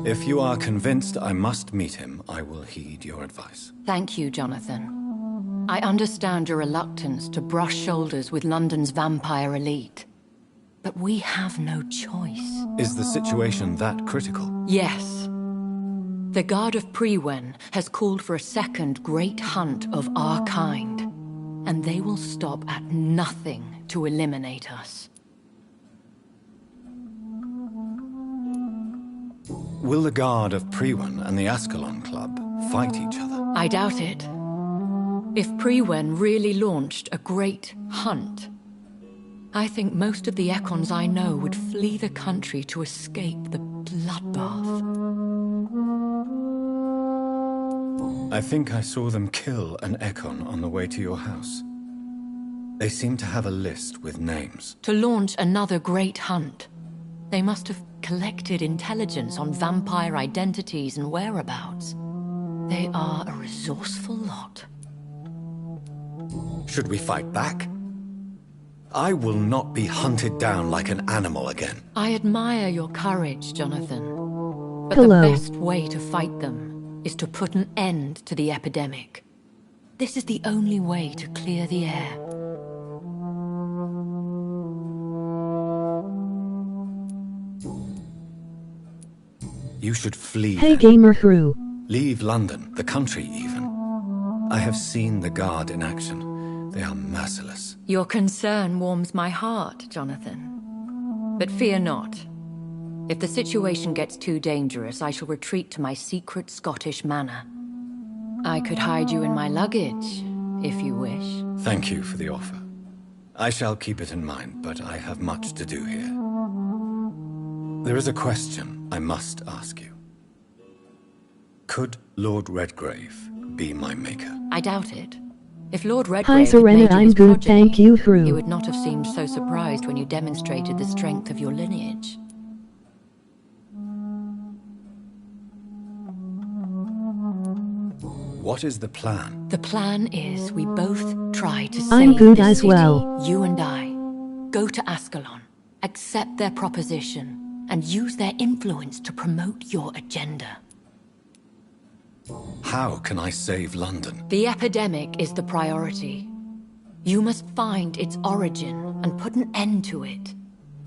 If you are convinced I must meet him, I will heed your advice. Thank you, Jonathan. I understand your reluctance to brush shoulders with London's vampire elite. But we have no choice. Is the situation that critical? Yes. The Guard of Prewen has called for a second great hunt of our kind, and they will stop at nothing to eliminate us. Will the Guard of Prewen and the Ascalon Club fight each other? I doubt it. If Prewen really launched a great hunt, I think most of the Econs I know would flee the country to escape the bloodbath. I think I saw them kill an Econ on the way to your house. They seem to have a list with names. To launch another great hunt, they must have collected intelligence on vampire identities and whereabouts. They are a resourceful lot. Should we fight back? I will not be hunted down like an animal again. I admire your courage, Jonathan. But Hello. the best way to fight them is to put an end to the epidemic. This is the only way to clear the air. You should flee. Hey Gamer Crew. Leave London, the country even. I have seen the Guard in action. They are merciless. Your concern warms my heart, Jonathan. But fear not. If the situation gets too dangerous, I shall retreat to my secret Scottish manor. I could hide you in my luggage, if you wish. Thank you for the offer. I shall keep it in mind, but I have much to do here. There is a question I must ask you. Could Lord Redgrave be my maker? I doubt it. If Lord Hi Redgrave had Serena, made you I'm his good, progeny, thank you Crew. he would not have seemed so surprised when you demonstrated the strength of your lineage. What is the plan? The plan is we both try to save I'm good this as city, well. you and I. Go to Ascalon, accept their proposition, and use their influence to promote your agenda. How can I save London? The epidemic is the priority. You must find its origin and put an end to it.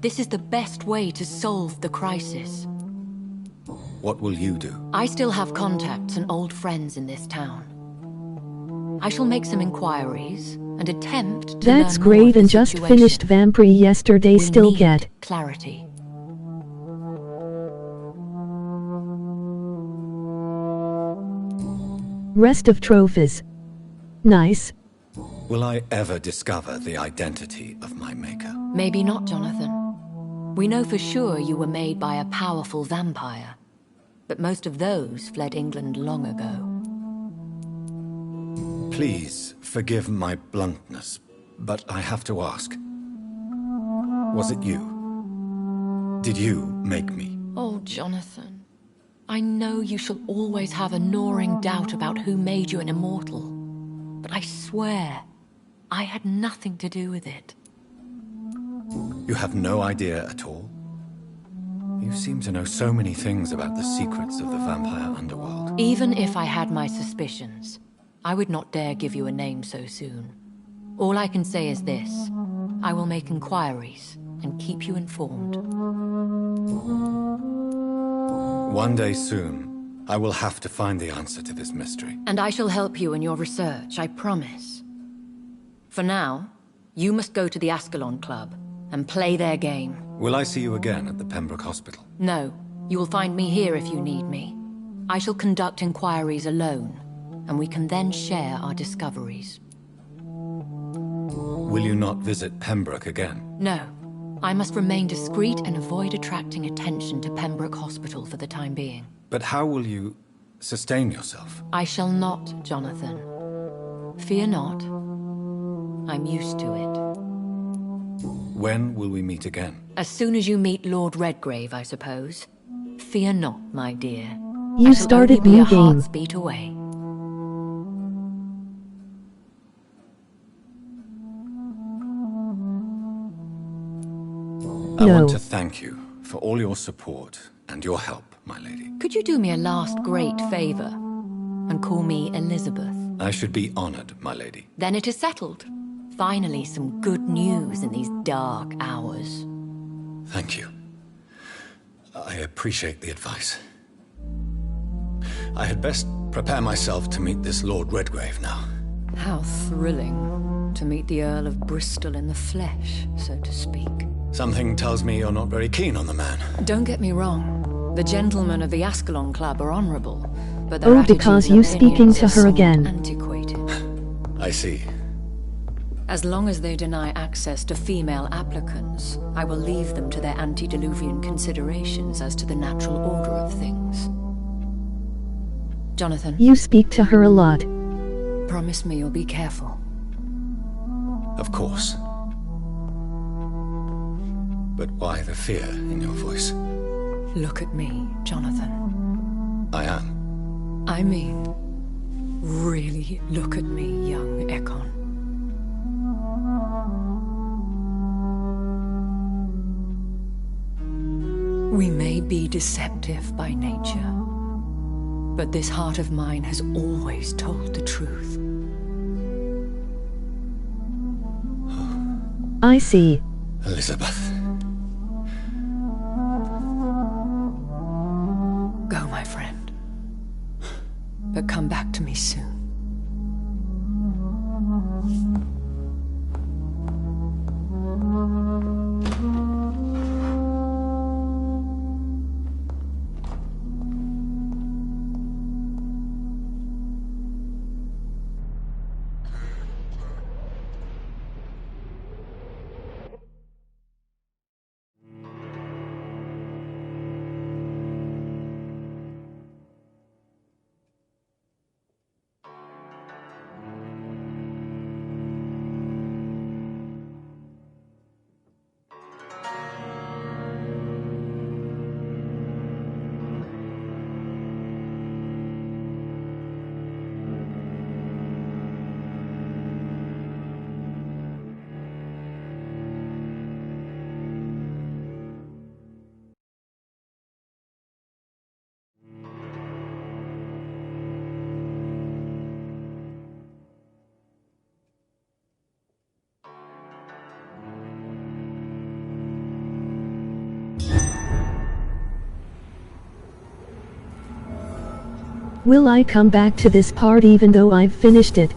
This is the best way to solve the crisis. What will you do? I still have contacts and old friends in this town. I shall make some inquiries and attempt to That's learn more great of the and just situation. finished Vampyr yesterday We still need get. clarity. Rest of trophies. Nice. Will I ever discover the identity of my maker? Maybe not, Jonathan. We know for sure you were made by a powerful vampire. But most of those fled England long ago. Please forgive my bluntness, but I have to ask. Was it you? Did you make me? Oh, Jonathan. I know you shall always have a gnawing doubt about who made you an immortal. But I swear, I had nothing to do with it. You have no idea at all? You seem to know so many things about the secrets of the vampire underworld. Even if I had my suspicions, I would not dare give you a name so soon. All I can say is this. I will make inquiries and keep you informed. One day soon, I will have to find the answer to this mystery. And I shall help you in your research, I promise. For now, you must go to the Ascalon Club and play their game. Will I see you again at the Pembroke Hospital? No, you will find me here if you need me. I shall conduct inquiries alone, and we can then share our discoveries. Will you not visit Pembroke again? No. I must remain discreet and avoid attracting attention to Pembroke Hospital for the time being. But how will you sustain yourself? I shall not, Jonathan. Fear not. I'm used to it. When will we meet again? As soon as you meet Lord Redgrave, I suppose. Fear not, my dear. You started be new a game. heart's beat away. I want to thank you for all your support and your help, my lady. Could you do me a last great favor and call me Elizabeth? I should be honored, my lady. Then it is settled. Finally, some good news in these dark hours. Thank you. I appreciate the advice. I had best prepare myself to meet this Lord Redgrave now. How thrilling to meet the Earl of Bristol in the flesh, so to speak. Something tells me you're not very keen on the man. Don't get me wrong. The gentlemen of the Ascalon Club are honorable, but their because attitudes you and speaking opinions to are her somewhat again. Antiquated. I see. As long as they deny access to female applicants, I will leave them to their antediluvian considerations as to the natural order of things. Jonathan. You speak to her a lot. Promise me you'll be careful. Of course. But why the fear in your voice? Look at me, Jonathan. I am. I mean, really look at me, young Ekon. We may be deceptive by nature, but this heart of mine has always told the truth. I see. Elizabeth. Go, my friend. But come back to me soon. Will I come back to this part even though I've finished it?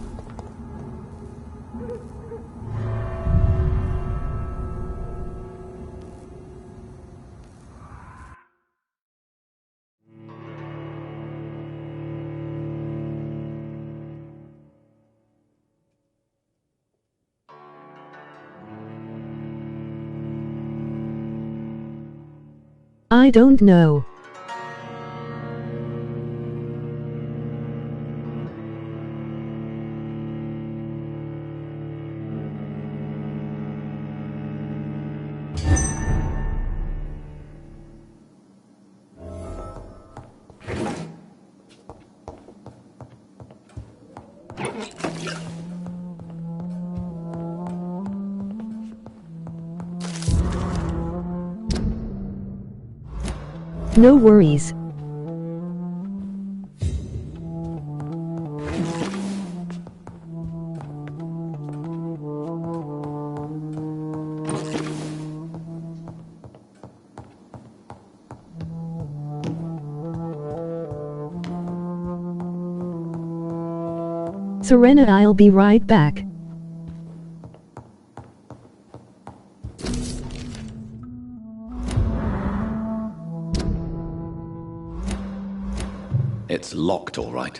I don't know. No worries. Serena, I'll be right back. It's locked, all right.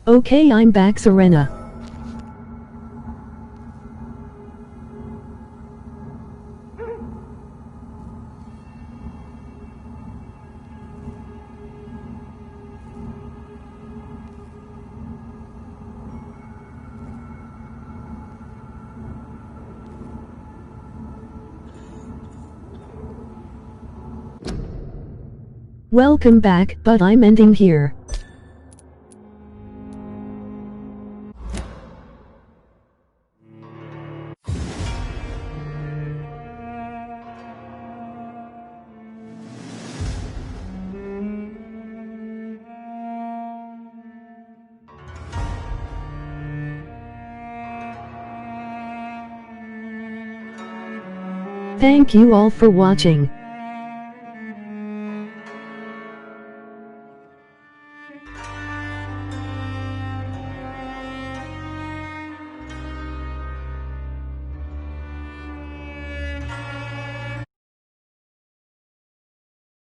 Okay, I'm back, Serena. Welcome back, but I'm ending here. Thank you all for watching.